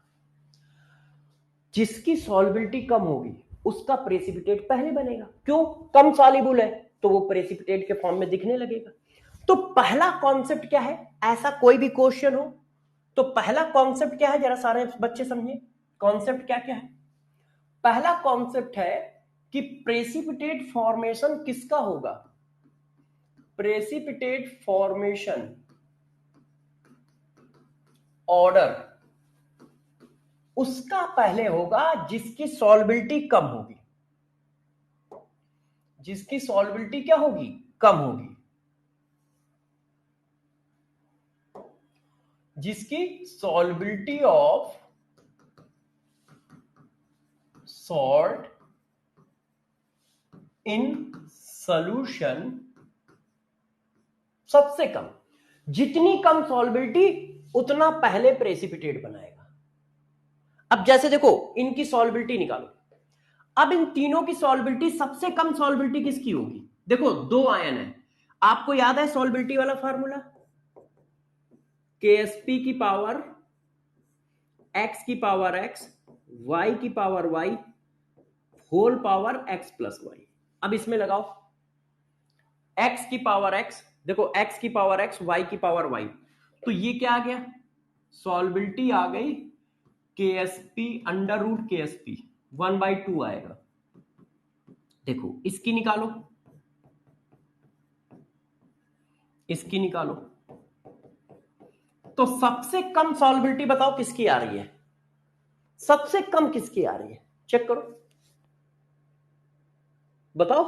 जिसकी सॉल्बिलिटी कम होगी उसका प्रेसिपिटेट पहले बनेगा, क्यों, कम सॉल्युबल है तो वो प्रेसिपिटेट के फॉर्म में दिखने लगेगा। तो पहला कॉन्सेप्ट क्या है, ऐसा कोई भी क्वेश्चन हो तो पहला कॉन्सेप्ट क्या है, जरा सारे बच्चे समझे कॉन्सेप्ट क्या क्या है। पहला कॉन्सेप्ट है कि प्रेसिपिटेट फॉर्मेशन किसका होगा, प्रेसिपिटेट फॉर्मेशन ऑर्डर उसका पहले होगा जिसकी सॉल्बिलिटी कम होगी, जिसकी सॉल्बिलिटी क्या होगी, कम होगी, जिसकी सॉल्बिलिटी ऑफ सॉल्ट इन सॉल्यूशन सबसे कम, जितनी कम सॉल्बिलिटी उतना पहले प्रेसिपिटेट बनाएगा। अब जैसे देखो, इनकी सॉल्बिलिटी निकालो, अब इन तीनों की सॉल्बिलिटी, सबसे कम सॉल्बिलिटी किसकी होगी, देखो 2 आयन है, आपको याद है सॉल्बिलिटी वाला फार्मूला, KSP की पावर x की पावर x, y की power y, whole power x plus y। अब इसमें लगाओ x की पावर x, देखो x की पावर x, y की पावर y, तो ये क्या आ गया, सॉल्बिलिटी आ गई KSP अंडर रूट KSP 1/2 आएगा। देखो इसकी निकालो, इसकी निकालो, तो सबसे कम सॉल्बिलिटी बताओ किसकी आ रही है, सबसे कम किसकी आ रही है, चेक करो बताओ।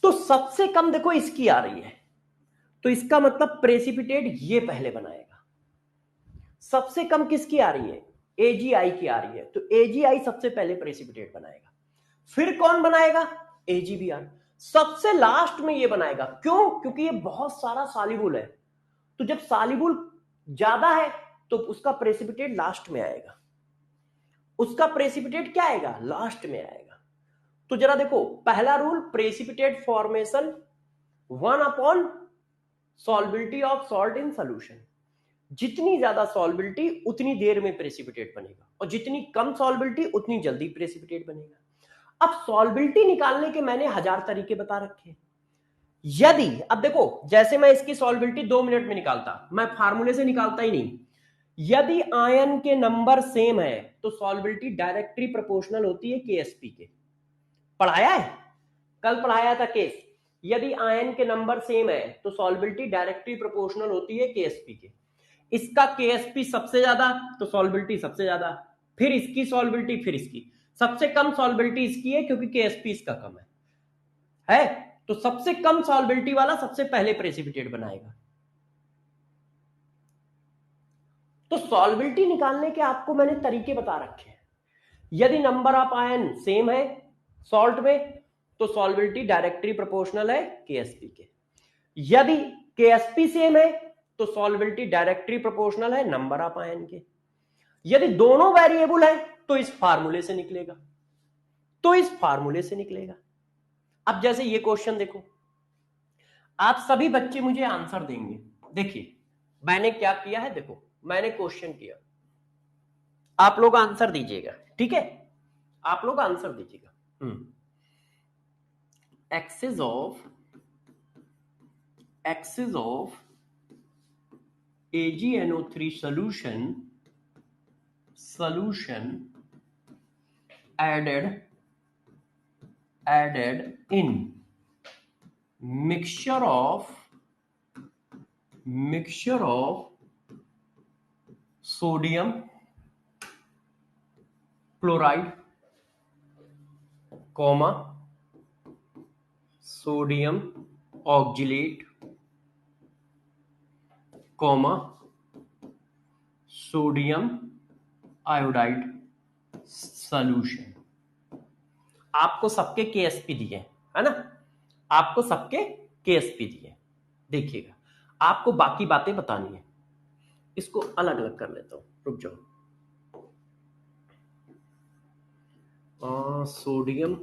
तो सबसे कम देखो इसकी आ रही है, तो इसका मतलब प्रेसिपिटेट ये पहले बनाएगा। सबसे कम किसकी आ रही है, AgI की आ रही है, तो AgI सबसे पहले प्रेसिपिटेट बनाएगा। फिर कौन बनाएगा, AgBr सबसे लास्ट में ये बनाएगा। क्यों, क्योंकि ये बहुत सारा सॉल्युबल है, तो जब सॉल्युबल ज्यादा है तो उसका प्रेसिपिटेट लास्ट में आएगा, उसका प्रेसिपिटेट क्या आएगा, लास्ट में आएगा। तो जरा देखो पहला rule, precipitate formation 1/, solubility of salt in solution. जितनी ज्यादा सॉल्बिलिटी उतनी देर में प्रेसिपिटेट बनेगा, और जितनी कम सॉल्बिलिटी उतनी जल्दी प्रेसिपिटेट बनेगा। अब सॉल्बिलिटी निकालने के मैंने 1000 तरीके बता रखे। यदि अब देखो, जैसे मैं इसकी सॉल्बिलिटी 2 मिनट में निकालता, मैं फार्मूले से निकालता ही नहीं। यदि आयन के नंबर सेम है तो सॉल्बिलिटी डायरेक्टली प्रोपोर्शनल होती है KSP के। पढ़ाया है, कल पढ़ाया था केस। यदि आयन के नंबर सेम है तो सॉल्बिलिटी डायरेक्टली प्रोपोर्शनल होती है KSP के। इसका KSP सबसे ज्यादा तो सॉल्बिलिटी सबसे ज्यादा, फिर इसकी सॉल्बिलिटी, फिर इसकी। सबसे कम सॉल्बिलिटी इसकी है क्योंकि KSP इसका कम है, तो सबसे कम सॉल्बिलिटी वाला सबसे पहले प्रेसिपिटेट बनाएगा। तो सॉल्बिलिटी निकालने के आपको मैंने तरीके बता रखे हैं। यदि नंबर ऑफ आयन सेम है सॉल्ट में तो सॉल्बिलिटी डायरेक्टली प्रोपोर्शनल है KSP के। यदि KSP सेम है तो सॉल्बिलिटी डायरेक्टली प्रोपोर्शनल है नंबर ऑफ आयन के। यदि दोनों वेरिएबल है तो इस फार्मूले से निकलेगा, तो इस फार्मूले से निकलेगा। अब जैसे ये क्वेश्चन देखो, आप सभी बच्चे मुझे आंसर देंगे। देखिए मैंने क्या किया है, देखो मैंने क्वेश्चन किया, आप लोग आंसर दीजिएगा, ठीक है, आप लोग आंसर दीजिएगा। Axis of AgNO3 solution added in mixture of sodium chloride, sodium oxalate, sodium iodide solution. आपको सबके KSP दिए है ना, आपको सबके KSP दिए। देखिएगा आपको बाकी बातें बतानी है, इसको अलग अलग कर लेता हूं, रुक जाओ। सोडियम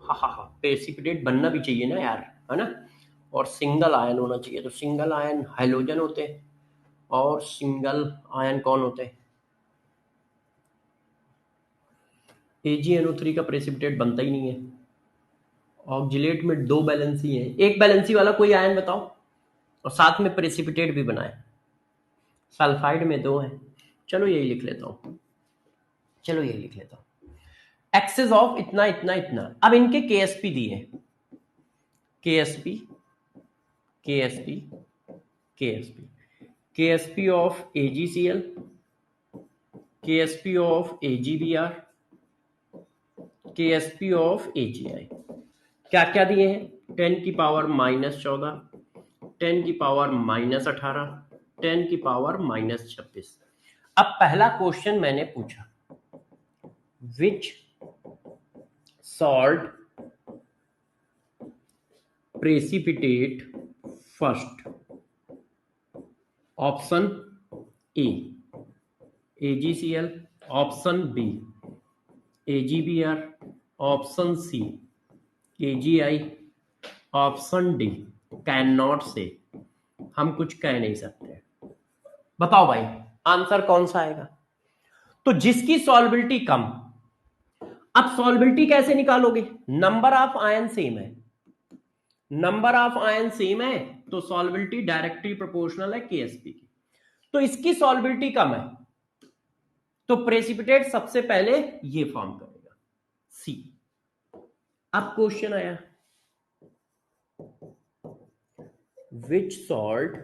हाँ, प्रेसिपिटेट बनना भी चाहिए ना यार, है ना, और सिंगल आयन होना चाहिए। तो सिंगल आयन हाइड्रोजन होते हैं, और सिंगल आयन कौन होते हैं, AgNO3 का प्रेसिपिटेट बनता ही नहीं है। ऑक्जिलेट में 2 बैलेंसी है, एक बैलेंसी वाला कोई आयन बताओ, और साथ में प्रेसिपिटेट भी बनाए। सल्फाइड में 2 है, चलो यही लिख लेता हूं, चलो यही लिख लेता हूं। एक्सेस ऑफ इतना इतना इतना। अब इनके KSP दिए, KSP KSP KSP KSP of AgCl, KSP of AgBr, KSP of AgI। क्या क्या दिए हैं, 10 की पावर -14, 10 की पावर -18, 10 की पावर -26। अब पहला क्वेश्चन मैंने पूछा, विच salt precipitate first? Option A AgCl, option B AgBr, option C AgI, option D can not से। हम कुछ कह नहीं सकते। बताओ भाई आंसर कौन सा आएगा? तो जिसकी सॉल्बिलिटी कम। अब सॉल्बिलिटी कैसे निकालोगे? नंबर ऑफ आयन सेम है, नंबर ऑफ आयन सेम है तो सॉल्बिलिटी डायरेक्टली प्रोपोर्शनल है केएसपी की। तो इसकी सॉल्बिलिटी कम है तो प्रेसिपिटेट सबसे पहले ये फॉर्म करेगा सी। अब क्वेश्चन आया विच सॉल्ट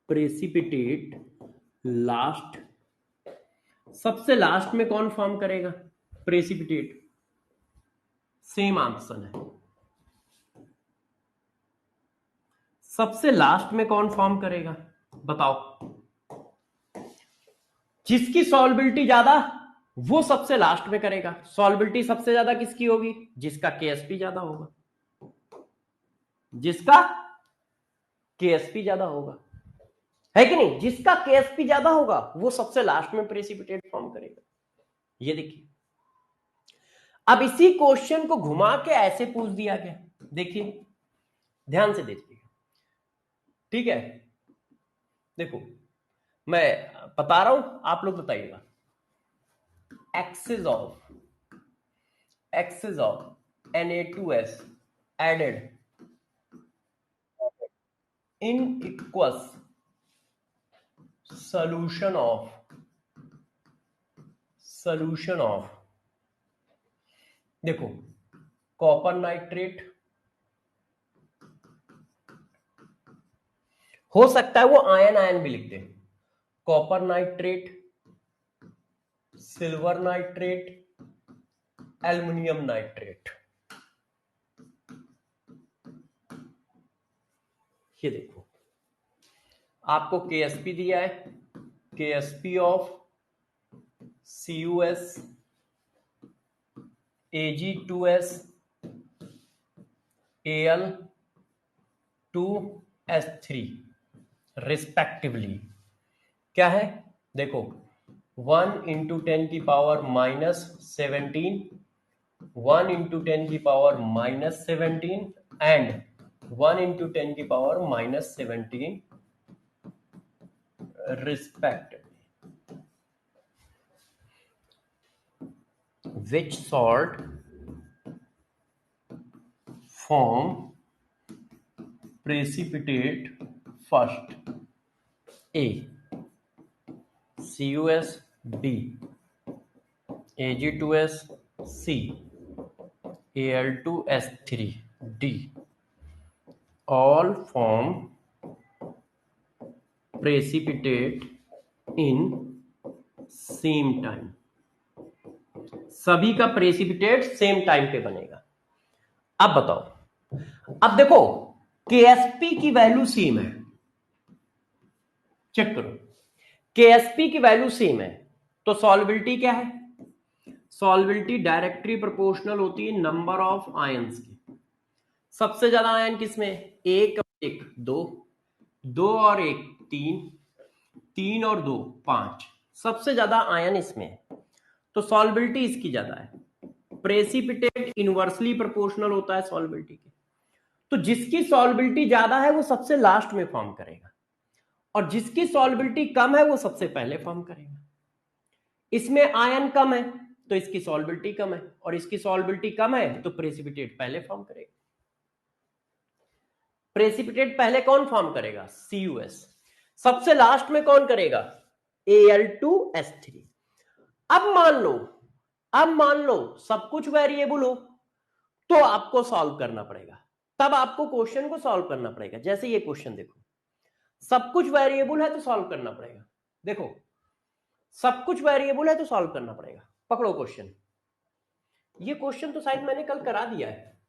प्रेसिपिटेट लास्ट, सबसे लास्ट में कौन फॉर्म करेगा? प्रेसिपिटेट। सेम आंसर है, सबसे लास्ट में कौन फॉर्म करेगा बताओ? जिसकी सॉल्बिलिटी ज्यादा वो सबसे लास्ट में करेगा। सॉल्बिलिटी सबसे ज्यादा किसकी होगी? जिसका केएसपी ज्यादा होगा, जिसका केएसपी ज्यादा होगा, है कि नहीं? जिसका केएसपी ज्यादा होगा वो सबसे लास्ट में प्रेसिपिटेट फॉर्म करेगा। ये देखिए, अब इसी क्वेश्चन को घुमा के ऐसे पूछ दिया गया। देखिए ध्यान से देखिए, ठीक है? देखो मैं बता रहा हूं, आप लोग बताइएगा। Excess of Na2S added in aqueous solution of देखो कॉपर नाइट्रेट, हो सकता है वो आयन भी लिखते हैं, copper nitrate, silver nitrate, aluminium nitrate. ये देखो आपको केएसपी दिया है, Ksp of CuS, Ag2S, Al2S3 respectively. क्या है देखो, 1 × 10⁻⁻17, 1 × 10⁻⁻17 and 1 × 10⁻⁻17 respectively. Which salt form precipitate first? A. CuS, B. Ag2S, C. Al2S3, D. All form precipitate in same time. सभी का प्रेसिपिटेट सेम टाइम पे बनेगा। अब बताओ, अब देखो केएसपी की वैल्यू सेम है, चेक करो केएसपी की वैल्यू सेम है तो सॉल्बिलिटी क्या है? सॉल्बिलिटी डायरेक्टली प्रोपोर्शनल होती है नंबर ऑफ आयंस की। सबसे ज्यादा आयन किसमें? एक दो, दो और एक तीन, तीन और दो पांच, सबसे ज्यादा आयन इसमें है तो सॉल्बिलिटी इसकी ज्यादा है। प्रेसिपिटेट इनवर्सली प्रोपोर्शनल होता है सॉल्बिलिटी के, तो जिसकी सॉल्बिलिटी ज्यादा है वो सबसे लास्ट में फॉर्म करेगा और जिसकी सॉल्बिलिटी कम है वो सबसे पहले फॉर्म करेगा। इसमें आयन कम है तो इसकी सॉल्बिलिटी कम है और इसकी सॉल्बिलिटी कम है तो प्रेसिपिटेट पहले फॉर्म करेगा। प्रेसिपिटेट पहले कौन फॉर्म करेगा? CuS। सबसे लास्ट में कौन करेगा? Al2S3। अब मान लो सब कुछ वेरिएबल हो तो आपको सॉल्व करना पड़ेगा, तब आपको क्वेश्चन को सॉल्व करना पड़ेगा। जैसे ये क्वेश्चन देखो, सब कुछ वेरिएबल है तो सॉल्व करना पड़ेगा। देखो सब कुछ वेरिएबल है तो सॉल्व करना पड़ेगा। पकड़ो क्वेश्चन, ये क्वेश्चन तो शायद मैंने कल करा दिया है।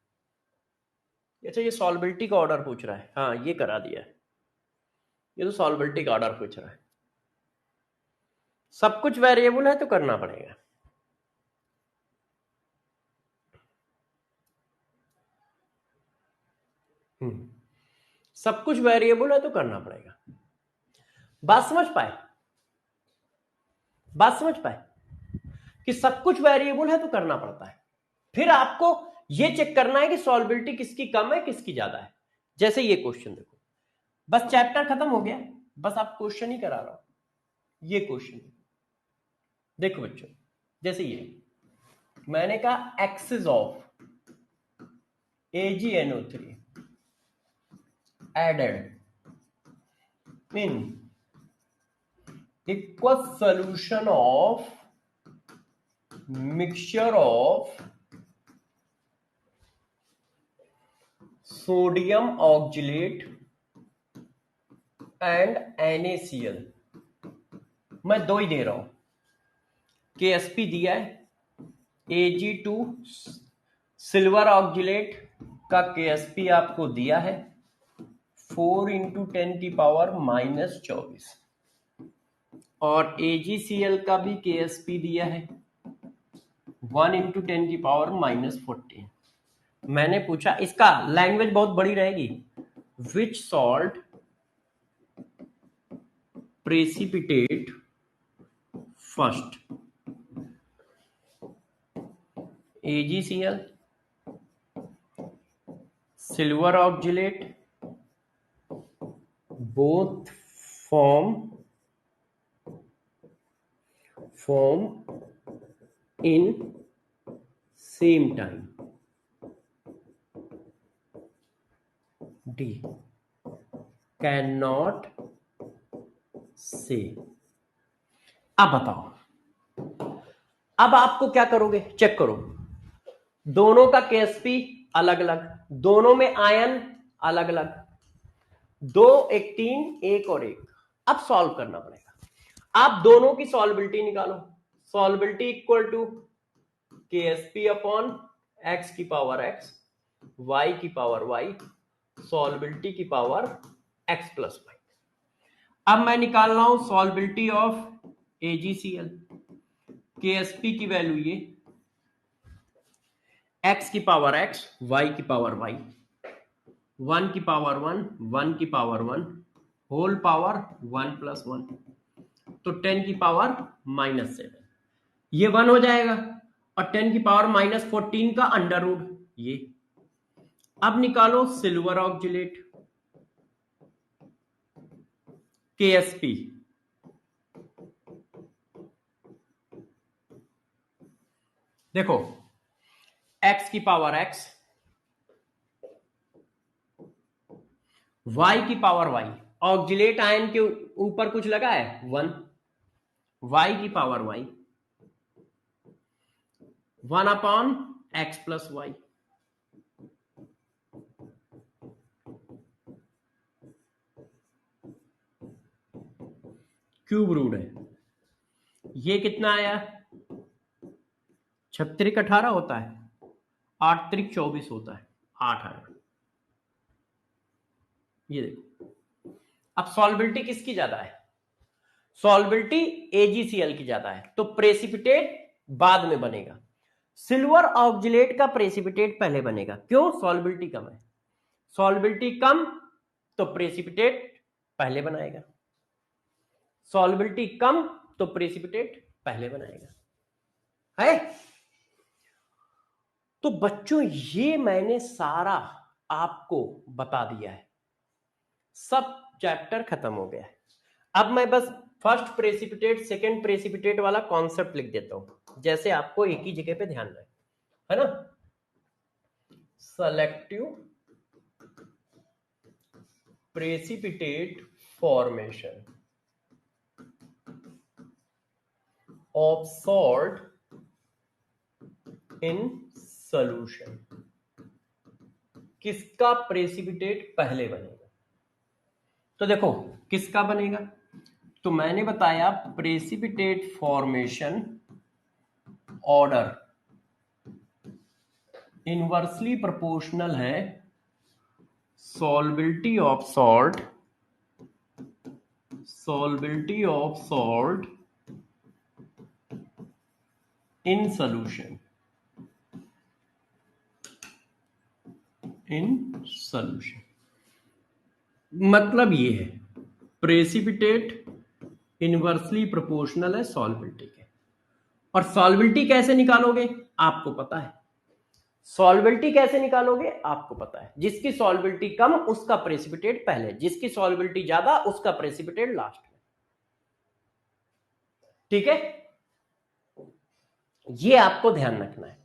अच्छा ये सॉल्बिलिटी का ऑर्डर पूछ रहा है, हाँ ये करा दिया है, ये तो सॉल्बिलिटी का ऑर्डर पूछ रहा है। सब कुछ वेरिएबल है तो करना पड़ेगा। सब कुछ वेरिएबल है तो करना पड़ेगा। बात समझ पाए कि सब कुछ वेरिएबल है तो करना पड़ता है। फिर आपको यह चेक करना है कि सॉल्बिलिटी किसकी कम है किसकी ज्यादा है। जैसे ये क्वेश्चन देखो, बस चैप्टर खत्म हो गया, बस आप क्वेश्चन ही करा रहा हूं। ये क्वेश्चन देखो बच्चों, जैसे ये मैंने कहा axis of AgNO3 added in aqueous solution of mixture of sodium oxalate and NaCl। मैं दो ही दे रहा हूं, KSP दिया है, Ag2 सिल्वर ऑक्जिलेट का KSP आपको दिया है 4 × 10⁻⁻24 और AgCl का भी KSP दिया है 1 × 10⁻14। मैंने पूछा, इसका लैंग्वेज बहुत बड़ी रहेगी, which salt precipitate first, AgCl, silver oxalate, both form in same time, D cannot say। अब बताओ, अब आपको क्या करोगे, चेक करो, दोनों का KSP अलग अलग, दोनों में आयन अलग अलग, 2 1 3 1 और 1। अब सॉल्व करना पड़ेगा, आप दोनों की सॉल्बिलिटी निकालो। Solubility equal to KSP upon x की पावर x, y की पावर y, सॉल्बिलिटी की पावर x प्लस y। अब मैं निकाल रहा हूं सॉल्बिलिटी ऑफ AgCl, KSP की वैल्यू ये x की पावर x, y की पावर y, 1 की पावर 1, 1 की पावर 1, होल पावर 1 + 1, तो 10 की पावर -7, ये 1 हो जाएगा, और 10 की पावर -14 का अंडर रूट ये। अब निकालो सिल्वर ऑक्जिलेट KSP, देखो x की पावर x, y की पावर y, ऑक्जिलेट आयन के ऊपर कुछ लगा है 1, y की power y, 1 upon x plus y, cube root है, ये कितना आया, 6 × 18 होता है, 8 × 24 होता है, 8 आया। ये देखो, अब सॉल्बिलिटी किसकी ज्यादा है, सॉल्बिलिटी AgCl की ज्यादा है, तो प्रेसिपिटेट बाद में बनेगा। सिल्वर ऑक्जिलेट का प्रेसिपिटेट पहले बनेगा, क्यों, सॉल्बिलिटी कम है, सॉल्बिलिटी कम तो प्रेसिपिटेट पहले बनाएगा, सॉल्बिलिटी कम तो प्रेसिपिटेट पहले बनाएगा, है। तो बच्चों ये मैंने सारा आपको बता दिया है, सब चैप्टर खत्म हो गया है। अब मैं बस फर्स्ट प्रेसिपिटेट सेकंड प्रेसिपिटेट वाला कॉन्सेप्ट लिख देता हूं, जैसे आपको एक ही जगह पे ध्यान रहे, है ना। Selective precipitate formation of salt in solution, किसका प्रेसिपिटेट पहले बनेगा, तो देखो किसका बनेगा, तो मैंने बताया precipitate formation order inversely proportional है solubility of salt in solution, मतलब ये है प्रेसिपिटेट इनवर्सली प्रोपोर्शनल है सॉल्बिलिटी के। और सॉल्बिलिटी कैसे निकालोगे, आपको पता है, सॉल्युबिलिटी कैसे निकालोगे आपको पता है, जिसकी सॉल्युबिलिटी कम उसका प्रेसिपिटेट पहले, जिसकी सॉल्युबिलिटी ज्यादा उसका प्रेसिपिटेट लास्ट में। ठीक है, ये आपको ध्यान रखना है।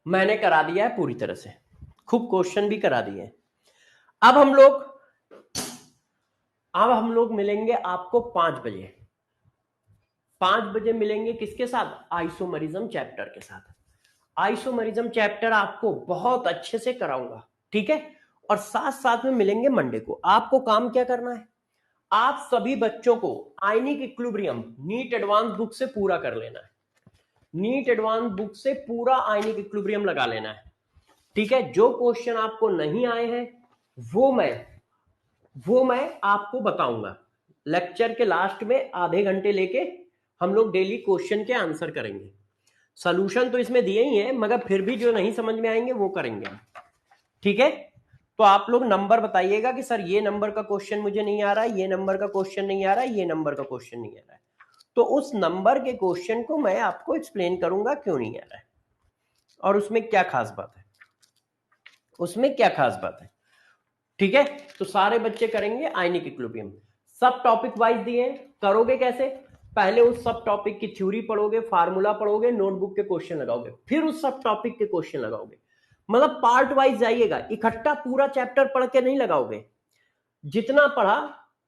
मैंने करा दिया है पूरी तरह से, खूब क्वेश्चन भी करा दिए। अब हम लोग मिलेंगे आपको 5 बजे। 5 बजे मिलेंगे किसके साथ? आइसोमरिज्म चैप्टर के साथ। आइसोमरिज्म चैप्टर आपको बहुत अच्छे से कराऊंगा, ठीक है। और साथ साथ में मिलेंगे मंडे को। आपको काम क्या करना है, आप सभी बच्चों को ionic equilibrium NEET advance book से पूरा कर लेना है। नीट एडवांस बुक से पूरा आयनिक इक्विलिब्रियम लगा लेना है, ठीक है। जो क्वेश्चन आपको नहीं आए हैं वो मैं आपको बताऊंगा। लेक्चर के लास्ट में आधे घंटे लेके हम लोग डेली क्वेश्चन के आंसर करेंगे। सॉल्यूशन तो इसमें दिए ही है, मगर फिर भी जो नहीं समझ में आएंगे वो करेंगे, ठीक है। तो आप लोग नंबर बताइएगा कि सर ये नंबर का क्वेश्चन मुझे नहीं आ रहा है, ये नंबर का क्वेश्चन नहीं आ रहा है, ये नंबर का क्वेश्चन नहीं आ रहा है। तो उस नंबर के क्वेश्चन को मैं आपको एक्सप्लेन करूंगा क्यों नहीं आ रहा है और उसमें क्या खास बात है, उसमें क्या खास बात है, ठीक है। तो सारे बच्चे करेंगे आयनिक इक्विलिब्रियम। सब टॉपिक वाइज दिए, करोगे कैसे? पहले उस सब टॉपिक की थ्योरी पढ़ोगे, फार्मूला पढ़ोगे, नोटबुक के क्वेश्चन लगाओगे, फिर उस सब टॉपिक के क्वेश्चन लगाओगे। मतलब पार्ट वाइज जाइएगा, इकट्ठा पूरा चैप्टर पढ़ के नहीं लगाओगे। जितना पढ़ा,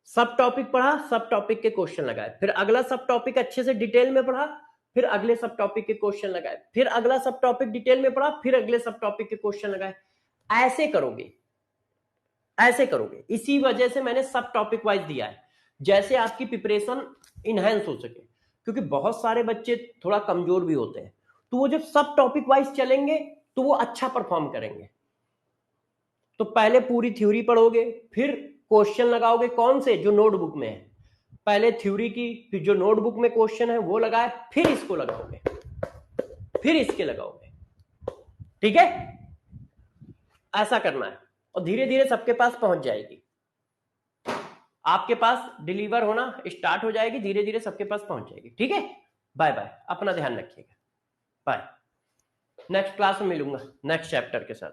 सब टॉपिक पढ़ा, सब टॉपिक के क्वेश्चन लगाए, फिर अगला सब टॉपिक अच्छे से डिटेल में पढ़ा, फिर अगले सब टॉपिक के क्वेश्चन लगाए, फिर अगला सब टॉपिक डिटेल में पढ़ा, फिर अगले सब टॉपिक के क्वेश्चन लगाए। ऐसे करोगे, ऐसे करोगे। इसी वजह से मैंने सब टॉपिक वाइज दिया है, जैसे आपकी प्रिपरेशन इनहेंस हो सके, क्योंकि बहुत सारे बच्चे थोड़ा कमजोर भी होते हैं। तो वो जब सब टॉपिक वाइज चलेंगे तो वो अच्छा परफॉर्म करेंगे। तो पहले पूरी थ्योरी पढ़ोगे, फिर क्वेश्चन लगाओगे, कौन से? जो नोटबुक में है। पहले थ्योरी की, फिर जो नोटबुक में क्वेश्चन है वो लगाए, फिर इसको लगाओगे, फिर इसके लगाओगे, ठीक है। ऐसा करना है और धीरे धीरे सबके पास पहुंच जाएगी, आपके पास डिलीवर होना स्टार्ट हो जाएगी, धीरे धीरे सबके पास पहुंच जाएगी, ठीक है। बाय बाय, अपना ध्यान रखिएगा, बाय। नेक्स्ट क्लास में मिलूंगा नेक्स्ट चैप्टर के साथ।